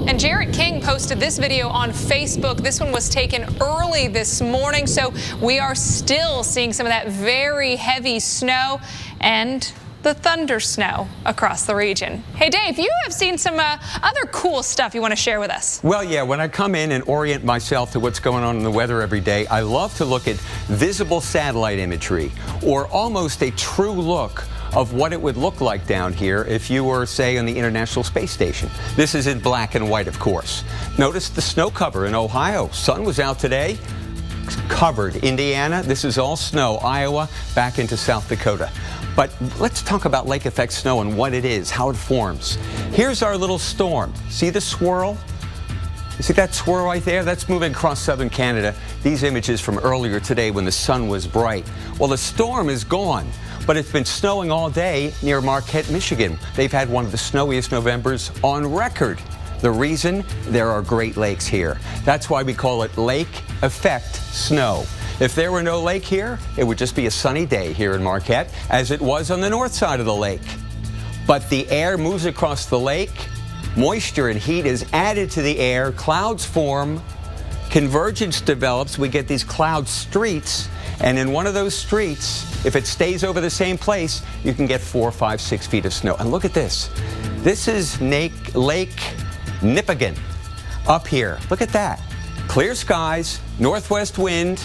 And Jarrett King posted this video on Facebook. This one was taken early this morning, so we are still seeing some of that very heavy snow and the thunder snow across the region. Hey, Dave, you have seen some other cool stuff you want to share with us. Well, yeah, when I come in and orient myself to what's going on in the weather every day, I love to look at visible satellite imagery, or almost a true look of what it would look like down here if you were, say, on the International Space Station. This is in black and white, of course. Notice the snow cover in Ohio. Sun was out today. Covered. Indiana, this is all snow. Iowa, back into South Dakota. But let's talk about lake effect snow and what it is, how it forms. Here's our little storm. See the swirl? You see that swirl right there? That's moving across southern Canada. These images from earlier today when the sun was bright. Well, the storm is gone, but it's been snowing all day near Marquette, Michigan. They've had one of the snowiest Novembers on record. The reason? There are Great Lakes here. That's why we call it lake effect snow. If there were no lake here, it would just be a sunny day here in Marquette, as it was on the north side of the lake. But the air moves across the lake. Moisture and heat is added to the air. Clouds form. Convergence develops. We get these cloud streets. And in one of those streets, if it stays over the same place, you can get 4, 5, 6 feet of snow. And look at this. This is Lake Nipigon up here. Look at that. Clear skies, northwest wind,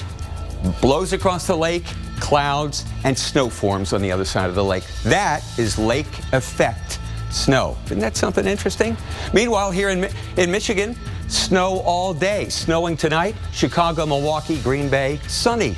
blows across the lake, clouds, and snow forms on the other side of the lake. That is lake effect snow. Isn't that something interesting? Meanwhile, here in Michigan, snow all day. Snowing tonight, Chicago, Milwaukee, Green Bay, sunny.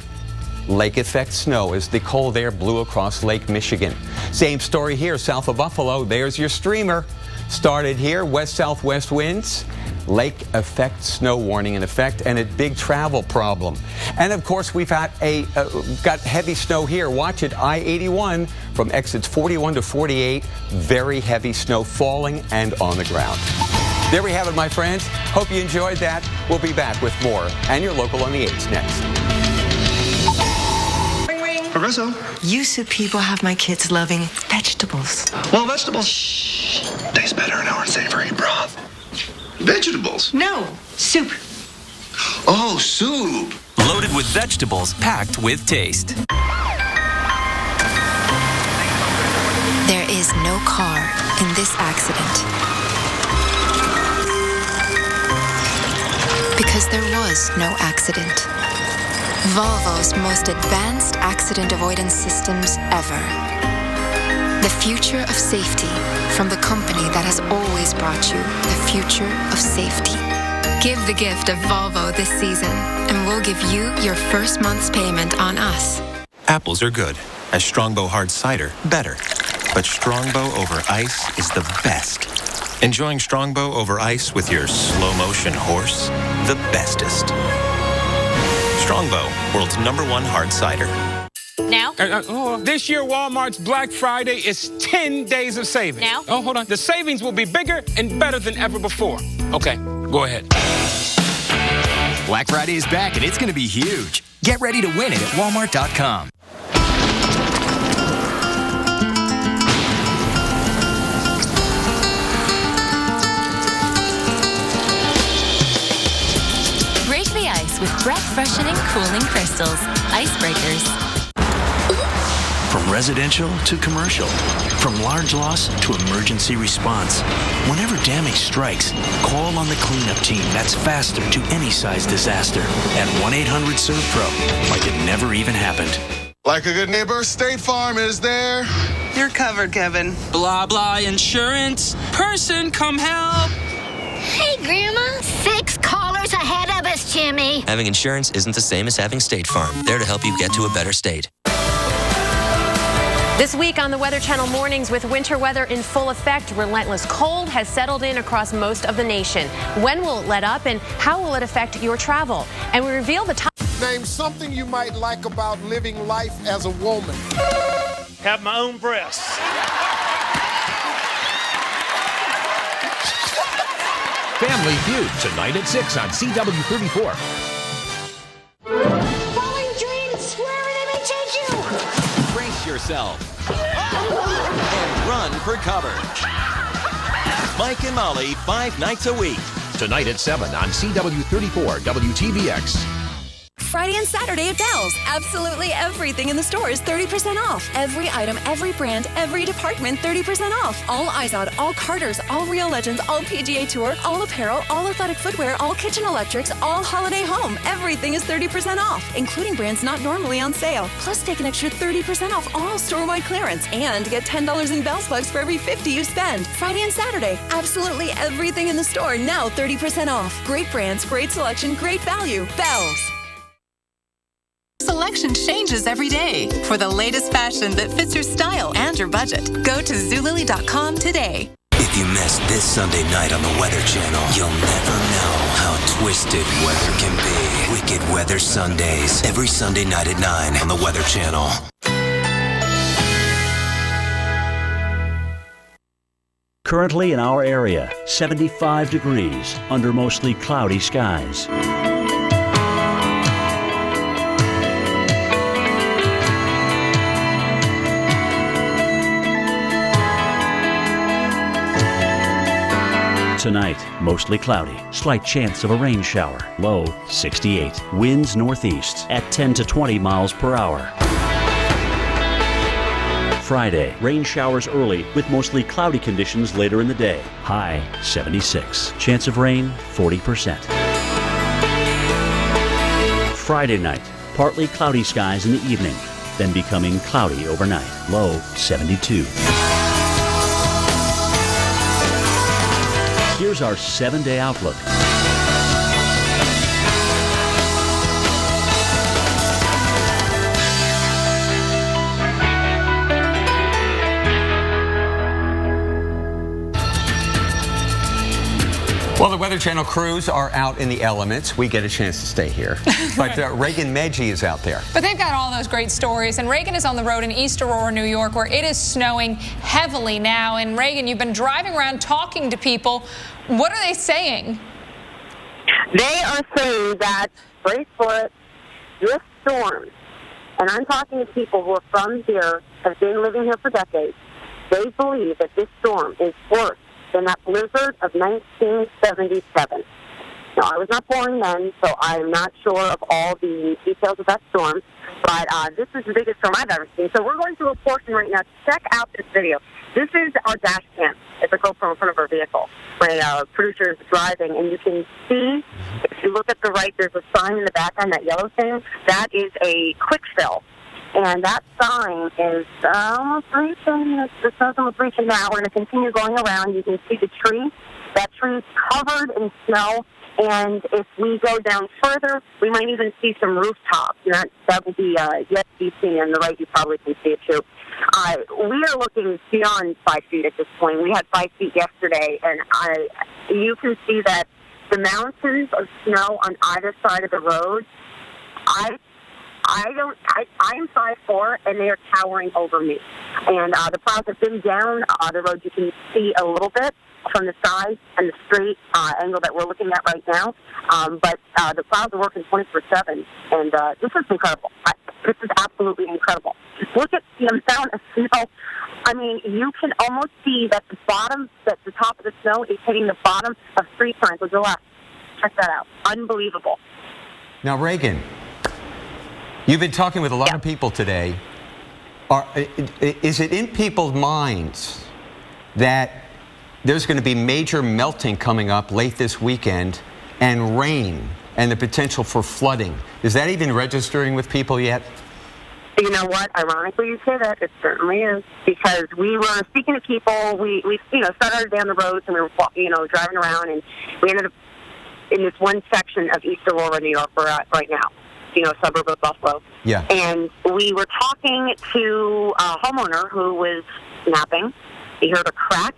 Lake effect snow as the cold air blew across Lake Michigan. Same story here south of Buffalo. There's your streamer. Started here, west-southwest winds. lake effect snow warning in effect and a big travel problem. And of course, we've got heavy snow here. Watch it, I-81 from exits 41 to 48. Very heavy snow falling and on the ground. There we have it, my friends. Hope you enjoyed that. We'll be back with more and your local on the 8s next. Progresso. Used to people have my kids loving vegetables. Well, vegetables taste better in our savory broth. Vegetables? No, soup. Oh, soup. Loaded with vegetables, packed with taste. There is no car in this accident. Because there was no accident. Volvo's most advanced accident avoidance systems ever. The future of safety from the company that has always brought you the future of safety. Give the gift of Volvo this season, and we'll give you your first month's payment on us. Apples are good. As Strongbow hard cider, better. But Strongbow over ice is the best. Enjoying Strongbow over ice with your slow-motion horse? The bestest. Strongbow, world's #1 hard cider. Now? This year, Walmart's Black Friday is 10 days of savings. Now? Oh, hold on. The savings will be bigger and better than ever before. Okay, go ahead. Black Friday is back, and it's going to be huge. Get ready to win it at Walmart.com. Break the ice with breath-freshening, cooling crystals. Icebreakers. From residential to commercial, from large loss to emergency response. Whenever damage strikes, call on the cleanup team that's faster to any size disaster at 1-800-SERVE-PRO, like it never even happened. Like a good neighbor, State Farm is there. You're covered, Kevin. Blah, blah, insurance. Person, come help. Hey, Grandma. 6 callers ahead of us, Jimmy. Having insurance isn't the same as having State Farm. There to help you get to a better state. This week on the Weather Channel mornings, with winter weather in full effect, relentless cold has settled in across most of the nation. When will it let up, and how will it affect your travel? And we reveal the top. Name something you might like about living life as a woman. Have my own breasts. Family Feud, tonight at 6 on CW34. Falling dreams, where did they take you? Brace yourself and run for cover. Mike and Molly, 5 nights a week. Tonight at 7 on CW34 WTVX. Friday and Saturday at Dell's. Absolutely everything in the store is 30% off. Every item, every brand, every department, 30% off. All Izod, all Carters, all Real Legends, all PGA Tour, all apparel, all athletic footwear, all kitchen electrics, all holiday home. Everything is 30% off, including brands not normally on sale. Plus, take an extra 30% off all store-wide clearance and get $10 in Bell's bucks for every $50 you spend. Friday and Saturday, absolutely everything in the store now 30% off. Great brands, great selection, great value. Bell's. Selection changes every day. For the latest fashion that fits your style and your budget, go to Zulily.com today. If you missed this Sunday night on the Weather Channel, you'll never know how twisted weather can be. Wicked Weather Sundays, every Sunday night at 9 on the Weather Channel. Currently in our area, 75 degrees under mostly cloudy skies. Tonight, mostly cloudy. Slight chance of a rain shower. Low 68. Winds northeast at 10 to 20 miles per hour. Friday, rain showers early with mostly cloudy conditions later in the day. High 76. Chance of rain 40%. Friday night, partly cloudy skies in the evening, then becoming cloudy overnight. Low 72. Here's our 7-day outlook. Well, the weather Weather Channel crews are out in the elements. We get a chance to stay here. But Reagan Medji is out there. But they've got all those great stories. And Reagan is on the road in East Aurora, New York, where it is snowing heavily now. And Reagan, you've been driving around talking to people. What are they saying? They are saying that, brace for it, this storm, and I'm talking to people who are from here, have been living here for decades, they believe that this storm is worse than that blizzard of 1977. Now, I was not born then, so I'm not sure of all the details of that storm, but this is the biggest storm I've ever seen. So we're going through a portion right now. Check out this video. This is our dash cam. It's a GoPro in front of our vehicle. My producer is driving, and you can see, if you look at the right, there's a sign in the background, that yellow thing. That is a quick fill. And that sign is almost reaching. The sun's almost reaching now. We're going to continue going around. You can see the tree. That tree is covered in snow. And if we go down further, we might even see some rooftops. That will be yet to be seen. On the right, you probably can see it too. We are looking beyond 5 feet at this point. We had 5 feet yesterday, and you can see that the mountains of snow on either side of the road. I'm 5'4", and they are towering over me. And the plows have been down the road. You can see a little bit from the side and the straight angle that we're looking at right now. But the plows are working 24/7, and this is incredible. This is absolutely incredible. Just look at the amount of snow. I mean, you can almost see that the top of the snow is hitting the bottom of street signs with the left. Check that out. Unbelievable. Now, Reagan, you've been talking with a lot of people today. Is it in people's minds that there's going to be major melting coming up late this weekend and rain and the potential for flooding? Is that even registering with people yet? You know what? Ironically, you say that. It certainly is. Because we were speaking to people. We started down the roads, and we were, driving around, and we ended up in this one section of East Aurora, New York, we're at right now. A suburb of Buffalo. Yeah. And we were talking to a homeowner who was napping. He heard a crack,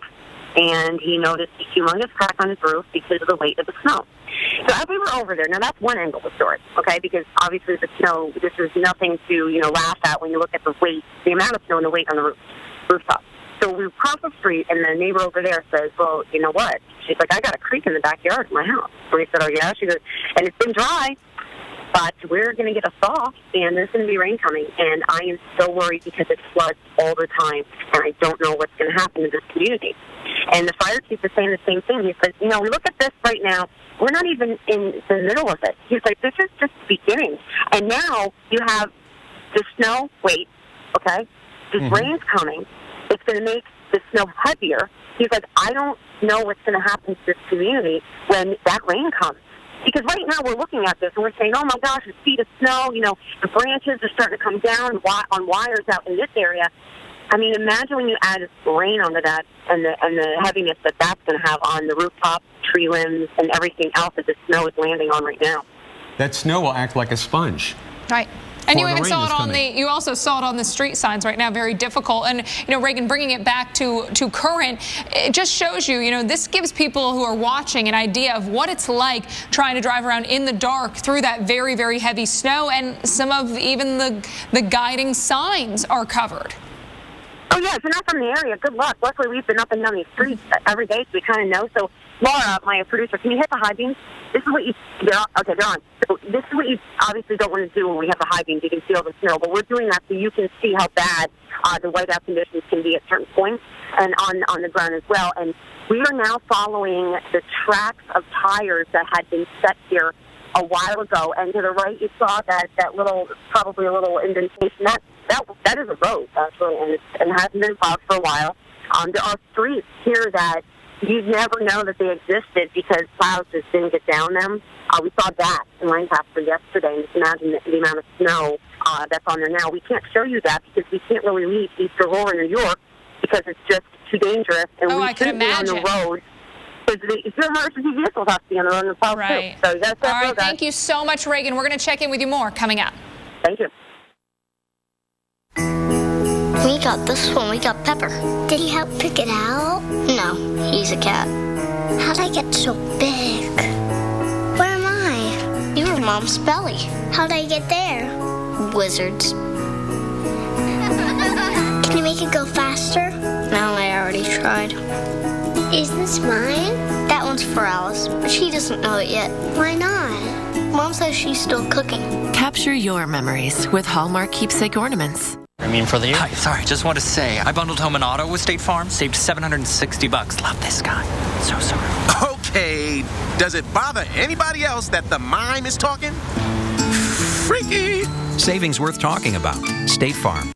and he noticed a humongous crack on his roof because of the weight of the snow. So as we were over there, now that's one angle of the story, okay? Because obviously the snow, this is nothing to, laugh at when you look at the weight, the amount of snow and the weight on the rooftop. So we cross the street, and the neighbor over there says, well, you know what? She's like, I got a creek in the backyard of my house. And we said, oh, yeah? She goes, and it's been dry, but we're going to get a thaw, and there's going to be rain coming. And I am so worried because it floods all the time, and I don't know what's going to happen to this community. And the fire chief is saying the same thing. He says, we look at this right now. We're not even in the middle of it. He's like, this is just the beginning. And now you have the snow, okay? This rain's coming. It's going to make the snow heavier. He's like, I don't know what's going to happen to this community when that rain comes. Because right now we're looking at this and we're saying, oh my gosh, a feet of snow, the branches are starting to come down on wires out in this area. I mean, imagine when you add rain onto that and the heaviness that's going to have on the rooftop, tree limbs, and everything else that the snow is landing on right now. That snow will act like a sponge. Right. And you even saw it you also saw it on the street signs right now, very difficult. And, Reagan, bringing it back to current, it just shows you, this gives people who are watching an idea of what it's like trying to drive around in the dark through that very, very heavy snow. And some of even the guiding signs are covered. Oh, yeah, if you're not from the area, good luck. Luckily, we've been up and down these streets every day, so we kind of know. So, Laura, my producer, can you hit the high beams? This is what they're on. So this is what you obviously don't want to do when we have the high beams. You can see all the snow, but we're doing that so you can see how bad the whiteout conditions can be at certain points and on the ground as well. And we are now following the tracks of tires that had been set here a while ago. And to the right, you saw that little, probably a little indentation. That is a road, actually, and hasn't been plowed for a while. There are streets here that you'd never know that they existed because plows just didn't get down them. We saw that in Lancaster yesterday. And just imagine the amount of snow that's on there now. We can't show you that because we can't really leave East Aurora, New York, because it's just too dangerous. And we shouldn't be on the road. If your emergency vehicles have to be on the road and plow too. So you got to all right, thank you so much, Reagan. We're going to check in with you more coming up. Thank you. We got this one. We got Pepper. Did he help pick it out? No, he's a cat. How'd I get so big? Where am I? You were Mom's belly. How'd I get there? Wizards. Can you make it go faster? No, I already tried. Is this mine? That one's for Alice, but she doesn't know it yet. Why not? Mom says she's still cooking. Capture your memories with Hallmark keepsake ornaments. For the year. Hi, sorry, just want to say, I bundled home an auto with State Farm, saved $760. Love this guy. So sorry. Okay, does it bother anybody else that the mime is talking? Freaky! Savings worth talking about. State Farm.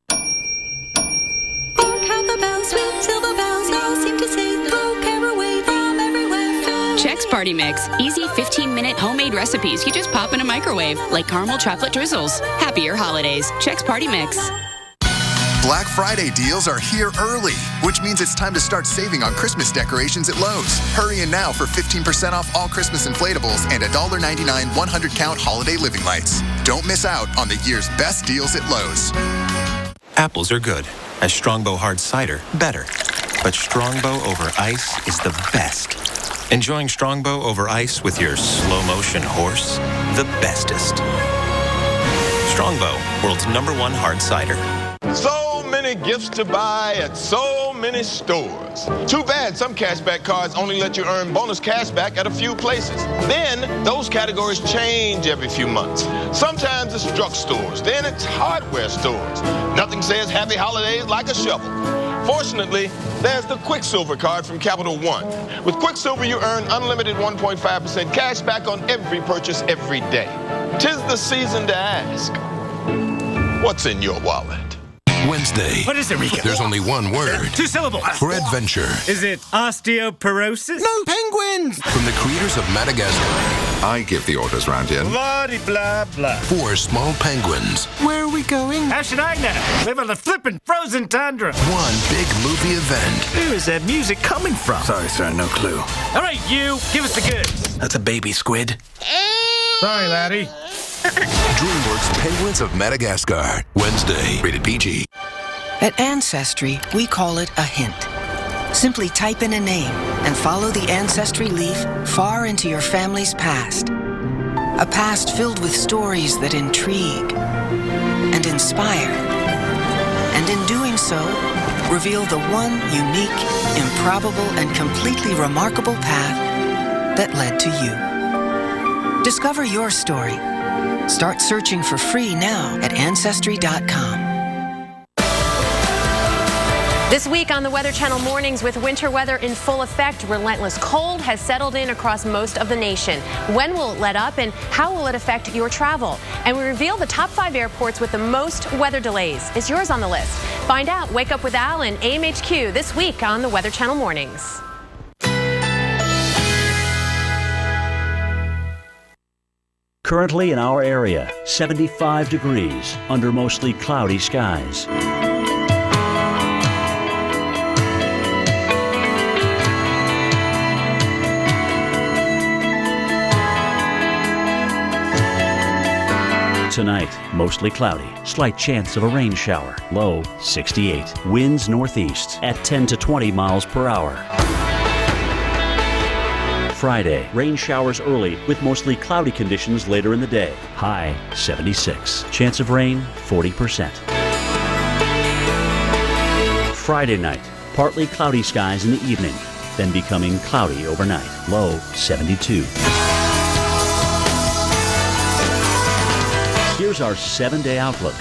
Chex Party Mix. Easy 15-minute homemade recipes you just pop in a microwave, like caramel chocolate drizzles. Happier holidays. Chex Party Mix. Black Friday deals are here early, which means it's time to start saving on Christmas decorations at Lowe's. Hurry in now for 15% off all Christmas inflatables and $1.99 100-count holiday living lights. Don't miss out on the year's best deals at Lowe's. Apples are good. As Strongbow hard cider, better. But Strongbow over ice is the best. Enjoying Strongbow over ice with your slow-motion horse, the bestest. Strongbow, world's #1 hard cider. So many gifts to buy at so many stores. Too bad some cashback cards only let you earn bonus cashback at a few places. Then those categories change every few months. Sometimes it's drugstores, then it's hardware stores. Nothing says happy holidays like a shovel. Fortunately, there's the Quicksilver card from Capital One. With Quicksilver, you earn unlimited 1.5% cash back on every purchase every day. 'Tis the season to ask, what's in your wallet? Wednesday. What is it, Rico? There's only one word. 2 syllables. For adventure. Is it osteoporosis? No, penguins! From the creators of Madagascar. I give the orders round here. Blah, blah. 4 small penguins. Where are we going? How should I know? Live on the flippin' frozen tundra. 1 big movie event. Where is that music coming from? Sorry, sir, no clue. All right, you, give us the goods. That's a baby squid. Sorry, laddie. DreamWorks Penguins of Madagascar. Wednesday. Rated PG. At Ancestry, we call it a hint. Simply type in a name and follow the Ancestry leaf far into your family's past. A past filled with stories that intrigue and inspire. And in doing so, reveal the one unique, improbable, and completely remarkable path that led to you. Discover your story. Start searching for free now at Ancestry.com. This week on the Weather Channel Mornings, with winter weather in full effect, relentless cold has settled in across most of the nation. When will it let up, and how will it affect your travel? And we reveal the top 5 airports with the most weather delays. Is yours on the list? Find out. Wake Up with Al and AMHQ this week on the Weather Channel Mornings. Currently in our area, 75 degrees under mostly cloudy skies. Tonight, mostly cloudy. Slight chance of a rain shower. Low 68. Winds northeast at 10 to 20 miles per hour. Friday, rain showers early with mostly cloudy conditions later in the day. High 76. Chance of rain 40%. Friday night, partly cloudy skies in the evening, then becoming cloudy overnight. Low 72. Here's our 7-day outlook.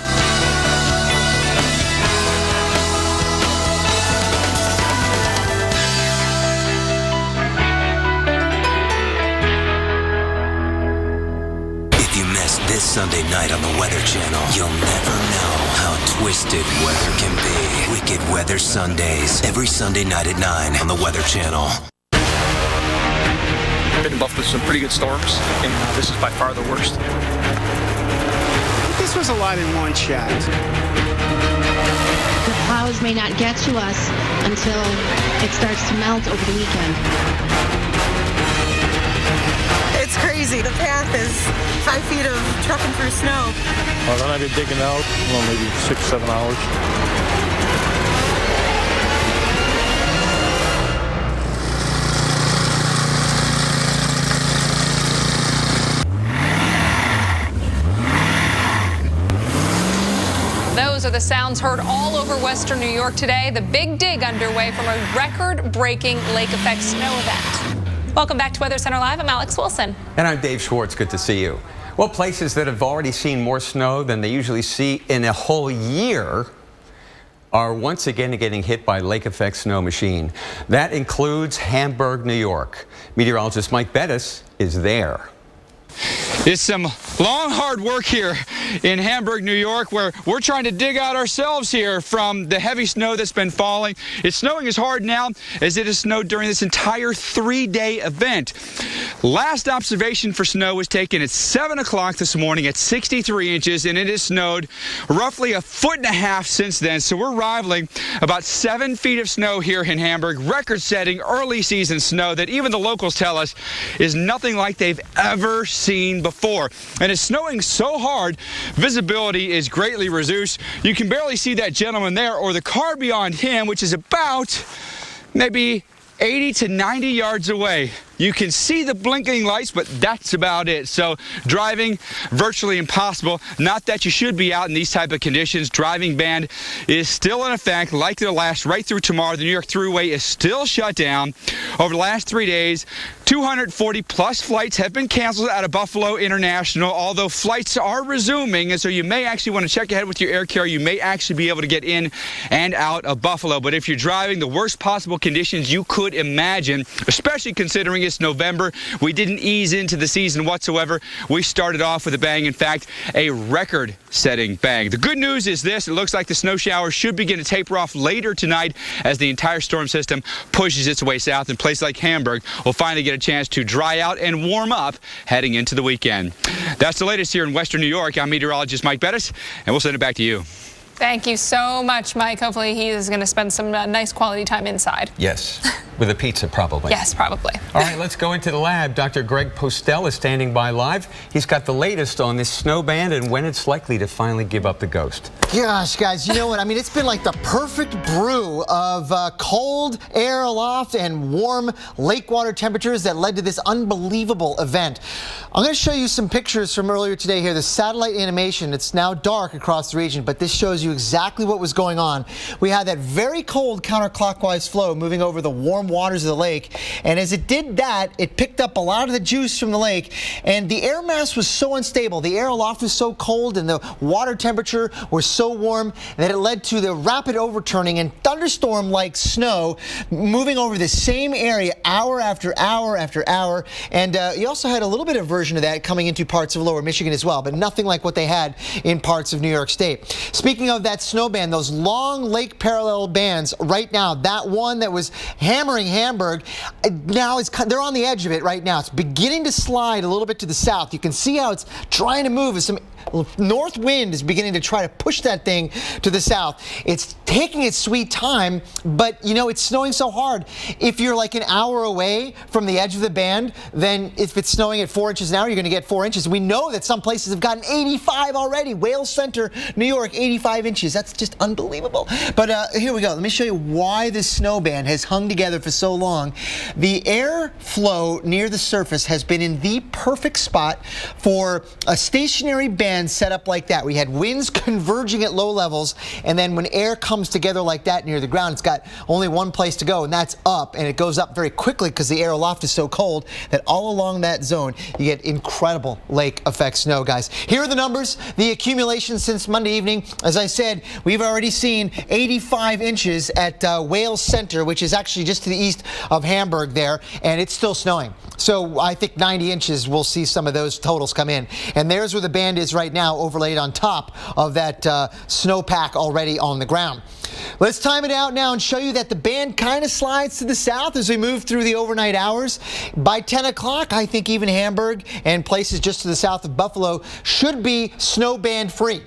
If you missed this Sunday night on the Weather Channel, you'll never know how twisted weather can be. Wicked Weather Sundays, every Sunday night at 9 on the Weather Channel. I've been involved with some pretty good storms, and this is by far the worst. This was a lot in one shot. The clouds may not get to us until it starts to melt over the weekend. It's crazy. The path is 5 feet of trucking through snow. Well, then I've been digging out, maybe 6-7 hours. are the sounds heard all over western New York today. The big dig underway from a record-breaking lake effect snow event. Welcome back to Weather Center Live. I'm Alex Wilson. And I'm Dave Schwartz. Good to see you. Well, places that have already seen more snow than they usually see in a whole year are once again getting hit by lake effect snow machine. That includes Hamburg, New York. Meteorologist Mike Bettis is there. It's some long, hard work here in Hamburg, New York, where we're trying to dig out ourselves here from the heavy snow that's been falling. It's snowing as hard now as it has snowed during this entire 3-day event. Last observation for snow was taken at 7 o'clock this morning at 63 inches, and it has snowed roughly 1.5 feet since then. So we're rivaling about 7 feet of snow here in Hamburg, record-setting early season snow that even the locals tell us is nothing like they've ever seen before. And it's snowing so hard, visibility is greatly reduced. You can barely see that gentleman there or the car beyond him, which is about maybe 80 to 90 yards away. You can see the blinking lights, but that's about it. So driving virtually impossible. Not that you should be out in these type of conditions. Driving ban is still in effect, likely to last right through tomorrow. The New York Thruway is still shut down. Over the last 3 days, 240 plus flights have been canceled out of Buffalo International, although flights are resuming, and so you may actually want to check ahead with your air carrier. You may actually be able to get in and out of Buffalo. But if you're driving, the worst possible conditions you could imagine, especially considering it's November. We didn't ease into the season whatsoever. We started off with a bang. In fact, a record-setting bang. The good news is this. It looks like the snow shower should begin to taper off later tonight as the entire storm system pushes its way south, and places like Hamburg will finally get a chance to dry out and warm up heading into the weekend. That's the latest here in western New York. I'm meteorologist Mike Bettis, and we'll send it back to you. Thank you so much, Mike. Hopefully he is going to spend some nice quality time inside. Yes, with a pizza probably. Yes, probably. All right, let's go into the lab. Dr. Greg Postel is standing by live. He's got the latest on this snow ban and when it's likely to finally give up the ghost. Gosh, guys, you know what? I mean, it's been like the perfect brew of cold air aloft and warm lake water temperatures that led to this unbelievable event. I'm going to show you some pictures from earlier today here. The satellite animation, it's now dark across the region, but this shows you exactly what was going on. We had that very cold counterclockwise flow moving over the warm waters of the lake, and as it did that, it picked up a lot of the juice from the lake, and the air mass was so unstable. The air aloft was so cold and the water temperature was so warm that it led to the rapid overturning and thunderstorm-like snow moving over the same area hour after hour after hour, and you also had a little bit of version of that coming into parts of lower Michigan as well, but nothing like what they had in parts of New York State. Speaking of that snow band, those long lake parallel bands right now, that one that was hammering Hamburg, now they're on the edge of it right now. It's beginning to slide a little bit to the south. You can see how it's trying to move as some north wind is beginning to try to push that thing to the south. It's taking its sweet time, but you know, it's snowing so hard. If you're like an hour away from the edge of the band, then if it's snowing at 4 inches an hour, you're going to get 4 inches. We know that some places have gotten 85 already. Wales Center, New York, 85 inches. That's just unbelievable. But here we go. Let me show you why this snow band has hung together for so long. The air flow near the surface has been in the perfect spot for a stationary band set up like that. We had winds converging at low levels, and then when air comes together like that near the ground, it's got only one place to go, and that's up, and it goes up very quickly because the air aloft is so cold that all along that zone you get incredible lake effect snow, guys. Here are the numbers, the accumulation since Monday evening. As I said, we've already seen 85 inches at Wales Center, which is actually just to the east of Hamburg there, and it's still snowing. So I think 90 inches, we'll see some of those totals come in. And there's where the band is right now, overlaid on top of that snowpack already on the ground. Let's time it out now and show you that the band kind of slides to the south as we move through the overnight hours. By 10 o'clock, I think even Hamburg and places just to the south of Buffalo should be snow band free.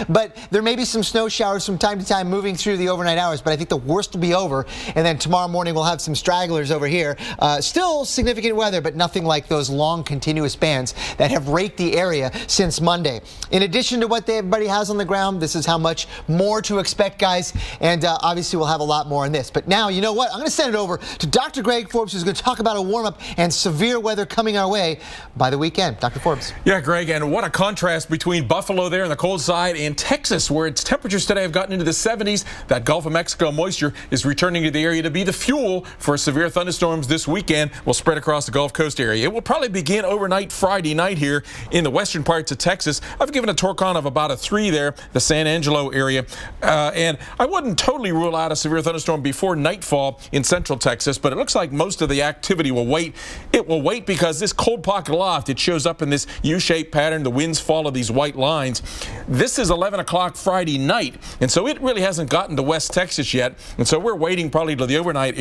But there may be some snow showers from time to time moving through the overnight hours, but I think the worst will be over. And then tomorrow morning we'll have some stragglers over here. Still significant weather, but nothing like those long continuous bands that have raked the area since Monday. In addition to what everybody has on the ground, this is how much more to expect, guys. And And obviously, we'll have a lot more on this. But now, you know what? I'm going to send it over to Dr. Greg Forbes, who's going to talk about a warm-up and severe weather coming our way by the weekend. Dr. Forbes. Yeah, Greg, and what a contrast between Buffalo there on the cold side and Texas, where its temperatures today have gotten into the 70s. That Gulf of Mexico moisture is returning to the area to be the fuel for severe thunderstorms this weekend. Will spread across the Gulf Coast area. It will probably begin overnight Friday night here in the western parts of Texas. I've given a Torcon of about a 3 there, the San Angelo area. And I wouldn't totally rule out a severe thunderstorm before nightfall in central Texas, but it looks like most of the activity will wait. It will wait because this cold pocket aloft, it shows up in this U-shaped pattern. The winds follow these white lines. This is 11 o'clock Friday night, and so it really hasn't gotten to West Texas yet. And so we're waiting probably to the overnight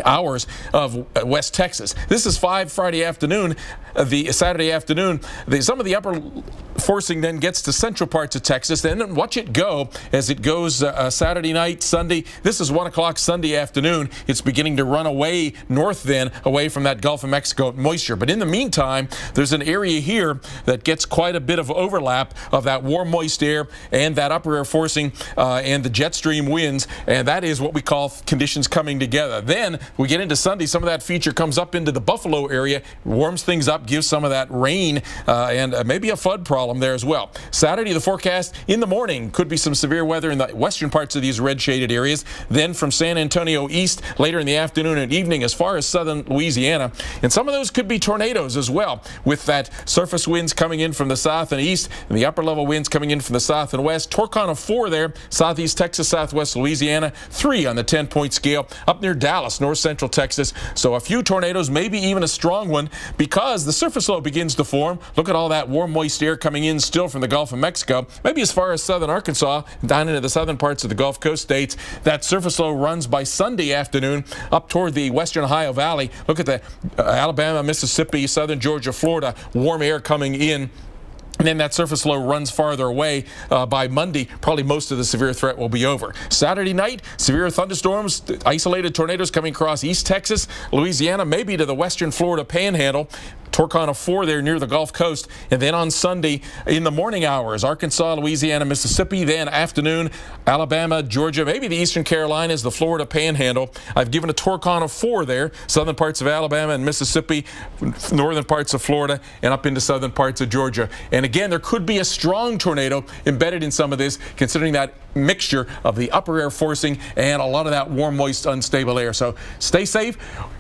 hours of West Texas. This is 5 Friday afternoon, the Saturday afternoon. Some of the upper forcing then gets to central parts of Texas. Then watch it go as it goes Saturday night, Sunday. This is 1 o'clock Sunday afternoon. It's beginning to run away north then, away from that Gulf of Mexico moisture. But in the meantime, there's an area here that gets quite a bit of overlap of that warm, moist air and that upper air forcing and the jet stream winds. And that is what we call conditions coming together. Then we get into Sunday, some of that feature comes up into the Buffalo area, warms things up, gives some of that rain and maybe a flood problem there as well. Saturday, the forecast in the morning could be some severe weather in the western parts of these red shaded areas. Then from San Antonio east later in the afternoon and evening as far as southern Louisiana. And some of those could be tornadoes as well, with that surface winds coming in from the south and east and the upper level winds coming in from the south and west. Torcon of 4 there, southeast Texas, southwest Louisiana, 3 on the 10-point scale. Up near Dallas, north central Texas. So a few tornadoes, maybe even a strong one, because the surface low begins to form. Look at all that warm, moist air coming in still from the Gulf of Mexico, maybe as far as southern Arkansas, down into the southern parts of the Gulf Coast states. That surface low runs by Sunday afternoon up toward the western Ohio Valley. Look at the Alabama, Mississippi, southern Georgia, Florida, warm air coming in. And then that surface low runs farther away by Monday. Probably most of the severe threat will be over. Saturday night, severe thunderstorms, isolated tornadoes coming across East Texas, Louisiana, maybe to the western Florida panhandle. Torcon of 4 there near the Gulf Coast. And then on Sunday in the morning hours, Arkansas, Louisiana, Mississippi. Then afternoon, Alabama, Georgia, maybe the eastern Carolinas, the Florida panhandle. I've given a Torcon of 4 there, southern parts of Alabama and Mississippi, northern parts of Florida, and up into southern parts of Georgia. And again, there could be a strong tornado embedded in some of this, considering that mixture of the upper air forcing and a lot of that warm, moist, unstable air. So stay safe.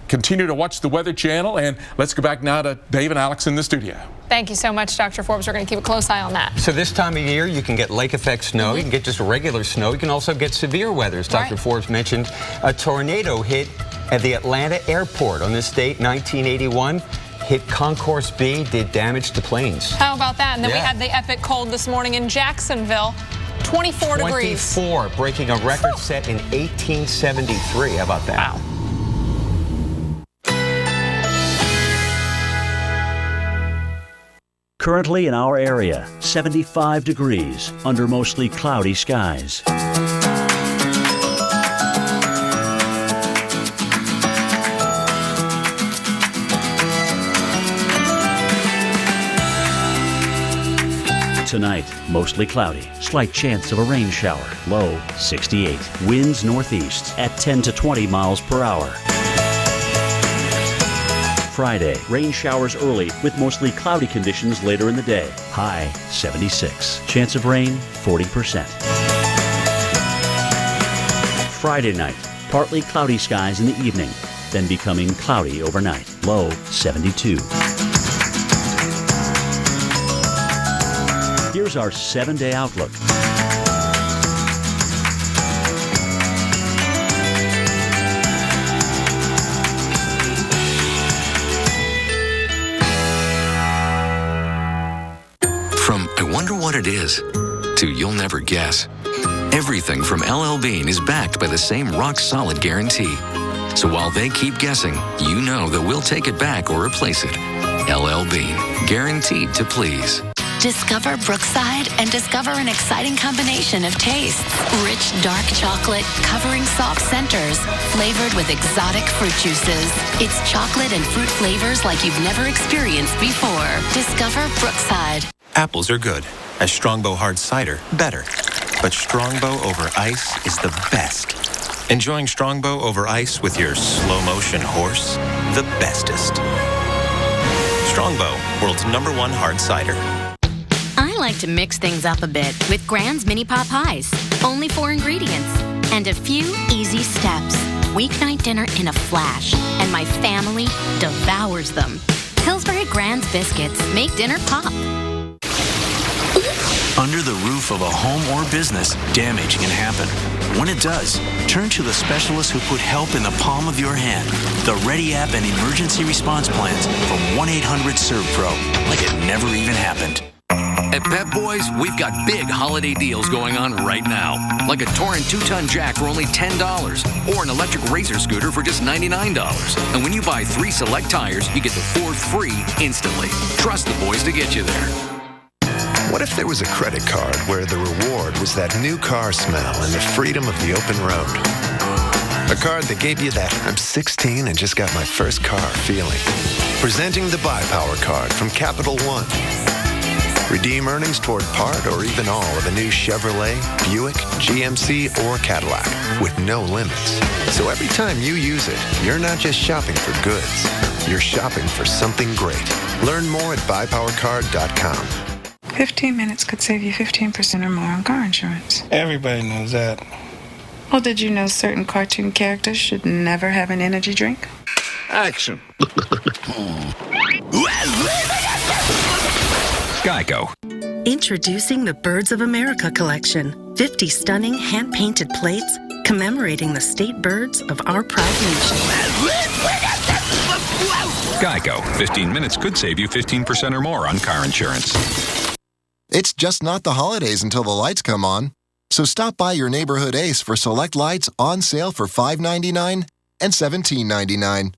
Continue to watch the Weather Channel, and let's go back now to Dave and Alex in the studio. Thank you so much, Dr. Forbes. We're going to keep a close eye on that. So this time of year, you can get lake effect snow. You can get just regular snow. You can also get severe weather. As Dr. Forbes mentioned, a tornado hit at the Atlanta airport on this date, 1981. Hit Concourse B, did damage to planes. How about that? And then we had the epic cold this morning in Jacksonville. 24 degrees. 24, breaking a record set in 1873. How about that? Wow. Currently in our area, 75 degrees under mostly cloudy skies. Tonight, mostly cloudy, slight chance of a rain shower, low 68. Winds northeast at 10 to 20 miles per hour. Friday, rain showers early with mostly cloudy conditions later in the day. High 76. Chance of rain 40%. Friday night, partly cloudy skies in the evening, then becoming cloudy overnight. Low 72. Here's our 7-day outlook. From I wonder what it is to you'll never guess. Everything from LL Bean is backed by the same rock-solid guarantee. So while they keep guessing, you know that we'll take it back or replace it. LL Bean, guaranteed to please. Discover Brookside and discover an exciting combination of tastes. Rich dark chocolate covering soft centers, flavored with exotic fruit juices. It's chocolate and fruit flavors like you've never experienced before. Discover Brookside. Apples are good. A Strongbow hard cider, better. but Strongbow over ice is the best. Enjoying Strongbow over ice with your slow-motion horse? The bestest. Strongbow, world's #1 hard cider. I like to mix things up a bit with Grand's Mini Pot Pies. Only 4 ingredients and a few easy steps. Weeknight dinner in a flash, and my family devours them. Pillsbury Grand's biscuits make dinner pop. Under the roof of a home or business, damage can happen. When it does, turn to the specialists who put help in the palm of your hand. The Ready App and emergency response plans from 1-800-SERVPRO, like it never even happened. At Pep Boys, we've got big holiday deals going on right now. Like a Touring 2-ton jack for only $10, or an electric razor scooter for just $99. And when you buy 3 select tires, you get the 4th free instantly. Trust the boys to get you there. What if there was a credit card where the reward was that new car smell and the freedom of the open road? A card that gave you that I'm 16 and just got my first car feeling. Presenting the Buy Power card from Capital One. Redeem earnings toward part or even all of a new Chevrolet, Buick, GMC, or Cadillac with no limits. So every time you use it, you're not just shopping for goods. You're shopping for something great. Learn more at buypowercard.com. 15 minutes could save you 15% or more on car insurance. Everybody knows that. Well, did you know certain cartoon characters should never have an energy drink? Action. Geico. Introducing the Birds of America collection. 50 stunning hand-painted plates commemorating the state birds of our proud nation. Geico. 15 minutes could save you 15% or more on car insurance. It's just not the holidays until the lights come on. So stop by your neighborhood Ace for select lights on sale for $5.99 and $17.99.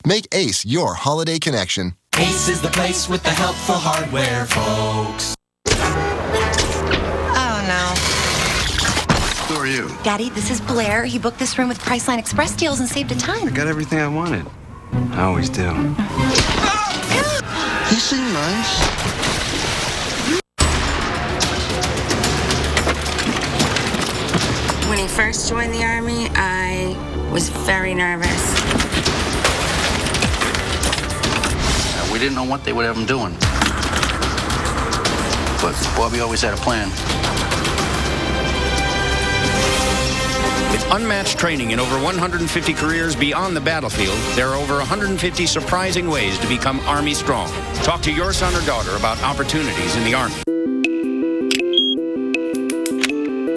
Make Ace your holiday connection. Ace is the place with the helpful hardware, folks. Oh, no. Who are you? Daddy, this is Blair. He booked this room with Priceline Express deals and saved a ton. I got everything I wanted. I always do. You seem nice. When he first joined the Army, I was very nervous. We didn't know what they would have him doing. But Bobby always had a plan. With unmatched training in over 150 careers beyond the battlefield, there are over 150 surprising ways to become Army strong. Talk to your son or daughter about opportunities in the Army.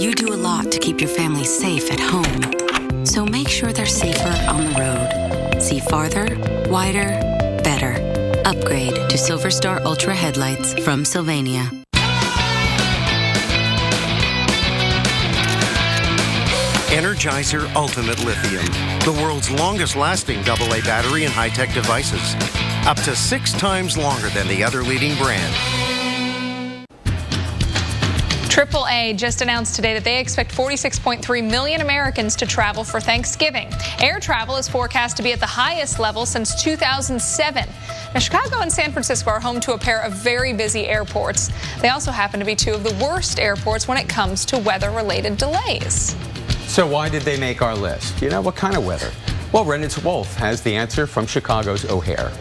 You do a lot to keep your family safe at home. So make sure they're safer on the road. See farther, wider, better. Upgrade to Silver Star Ultra headlights from Sylvania. Energizer Ultimate Lithium, the world's longest lasting AA battery in high-tech devices. Up to 6 times longer than the other leading brand. AAA just announced today that they expect 46.3 million Americans to travel for Thanksgiving. Air travel is forecast to be at the highest level since 2007. Now, Chicago and San Francisco are home to a pair of very busy airports. They also happen to be 2 of the worst airports when it comes to weather-related delays. So why did they make our list? You know, what kind of weather? Well, Reynolds Wolf has the answer from Chicago's O'Hare.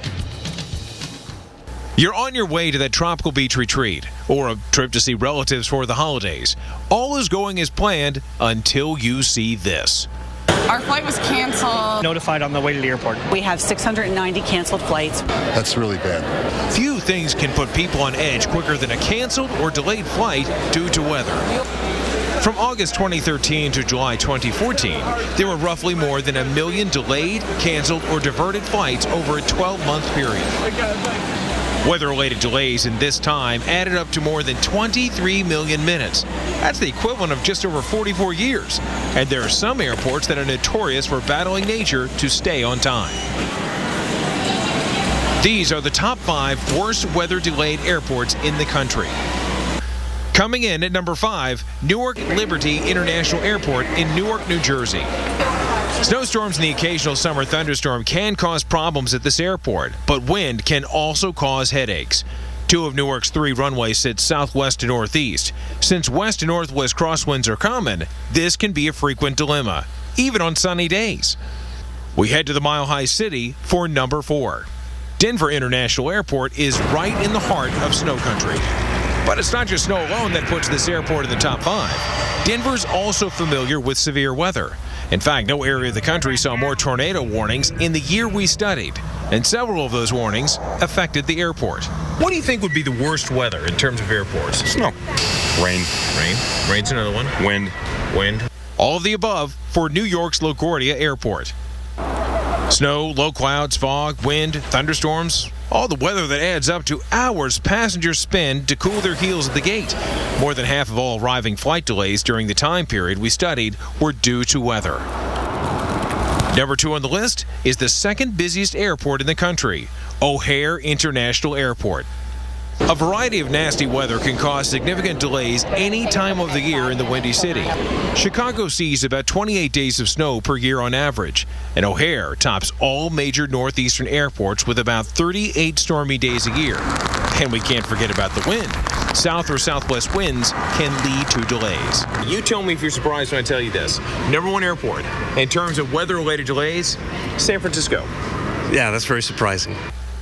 You're on your way to that tropical beach retreat or a trip to see relatives for the holidays. All is going as planned until you see this. Our flight was canceled. Notified on the way to the airport. We have 690 canceled flights. That's really bad. Few things can put people on edge quicker than a canceled or delayed flight due to weather. From August 2013 to July 2014, there were roughly more than 1 million delayed, canceled, or diverted flights over a 12-month period. Weather-related delays in this time added up to more than 23 million minutes. That's the equivalent of just over 44 years. And there are some airports that are notorious for battling nature to stay on time. These are the top 5 worst weather-delayed airports in the country. Coming in at number 5, Newark Liberty International Airport in Newark, New Jersey. Snowstorms and the occasional summer thunderstorm can cause problems at this airport, but wind can also cause headaches. Two of Newark's 3 runways sit southwest to northeast. Since west and northwest crosswinds are common, this can be a frequent dilemma, even on sunny days. We head to the Mile High City for number 4. Denver International Airport is right in the heart of snow country. But it's not just snow alone that puts this airport in the top 5. Denver's also familiar with severe weather. In fact, no area of the country saw more tornado warnings in the year we studied, and several of those warnings affected the airport. What do you think would be the worst weather in terms of airports? Snow. Rain. Rain. Rain's another one. Wind. Wind. All of the above for New York's LaGuardia Airport. Snow, low clouds, fog, wind, thunderstorms, all the weather that adds up to hours passengers spend to cool their heels at the gate. More than half of all arriving flight delays during the time period we studied were due to weather. Number 2 on the list is the second busiest airport in the country, O'Hare International Airport. A variety of nasty weather can cause significant delays any time of the year in the Windy City. Chicago sees about 28 days of snow per year on average, and O'Hare tops all major northeastern airports with about 38 stormy days a year. And we can't forget about the wind. South or southwest winds can lead to delays. You tell me if you're surprised when I tell you this. Number 1 airport in terms of weather-related delays, San Francisco. Yeah, that's very surprising.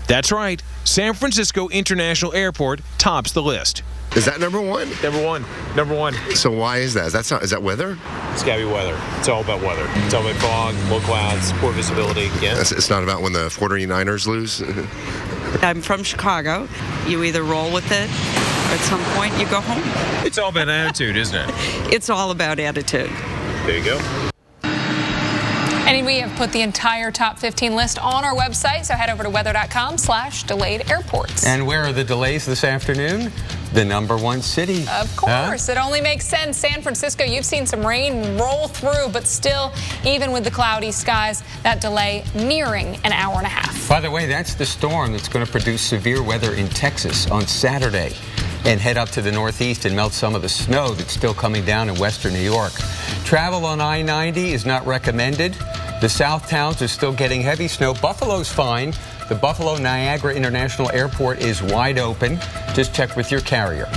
That's right. San Francisco International Airport tops the list. Is that number 1? Number 1. Number 1. So why is that? Is that weather? It's got to be weather. It's all about weather. It's all about fog, low clouds, poor visibility. Yeah. It's not about when the 49ers lose? I'm from Chicago. You either roll with it, or at some point you go home. It's all about attitude, isn't it? It's all about attitude. There you go. And we have put the entire top 15 list on our website, so head over to weather.com/delayed airports. And where are the delays this afternoon? The number 1 city. Of course. It only makes sense. San Francisco, you've seen some rain roll through, but still, even with the cloudy skies, that delay nearing an hour and a half. By the way, that's the storm that's going to produce severe weather in Texas on Saturday and head up to the northeast and melt some of the snow that's still coming down in western New York. Travel on I-90 is not recommended. The south towns are still getting heavy snow. Buffalo's fine. The Buffalo Niagara International Airport is wide open. Just check with your carrier.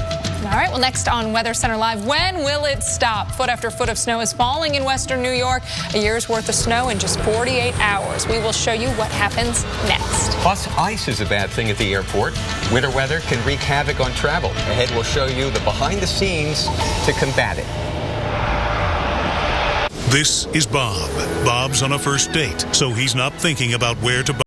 All right, well, next on Weather Center Live, when will it stop? Foot after foot of snow is falling in western New York. A year's worth of snow in just 48 hours. We will show you what happens next. Plus, ice is a bad thing at the airport. Winter weather can wreak havoc on travel. Ahead, we'll show you the behind the scenes to combat it. This is Bob. Bob's on a first date, so he's not thinking about where to buy.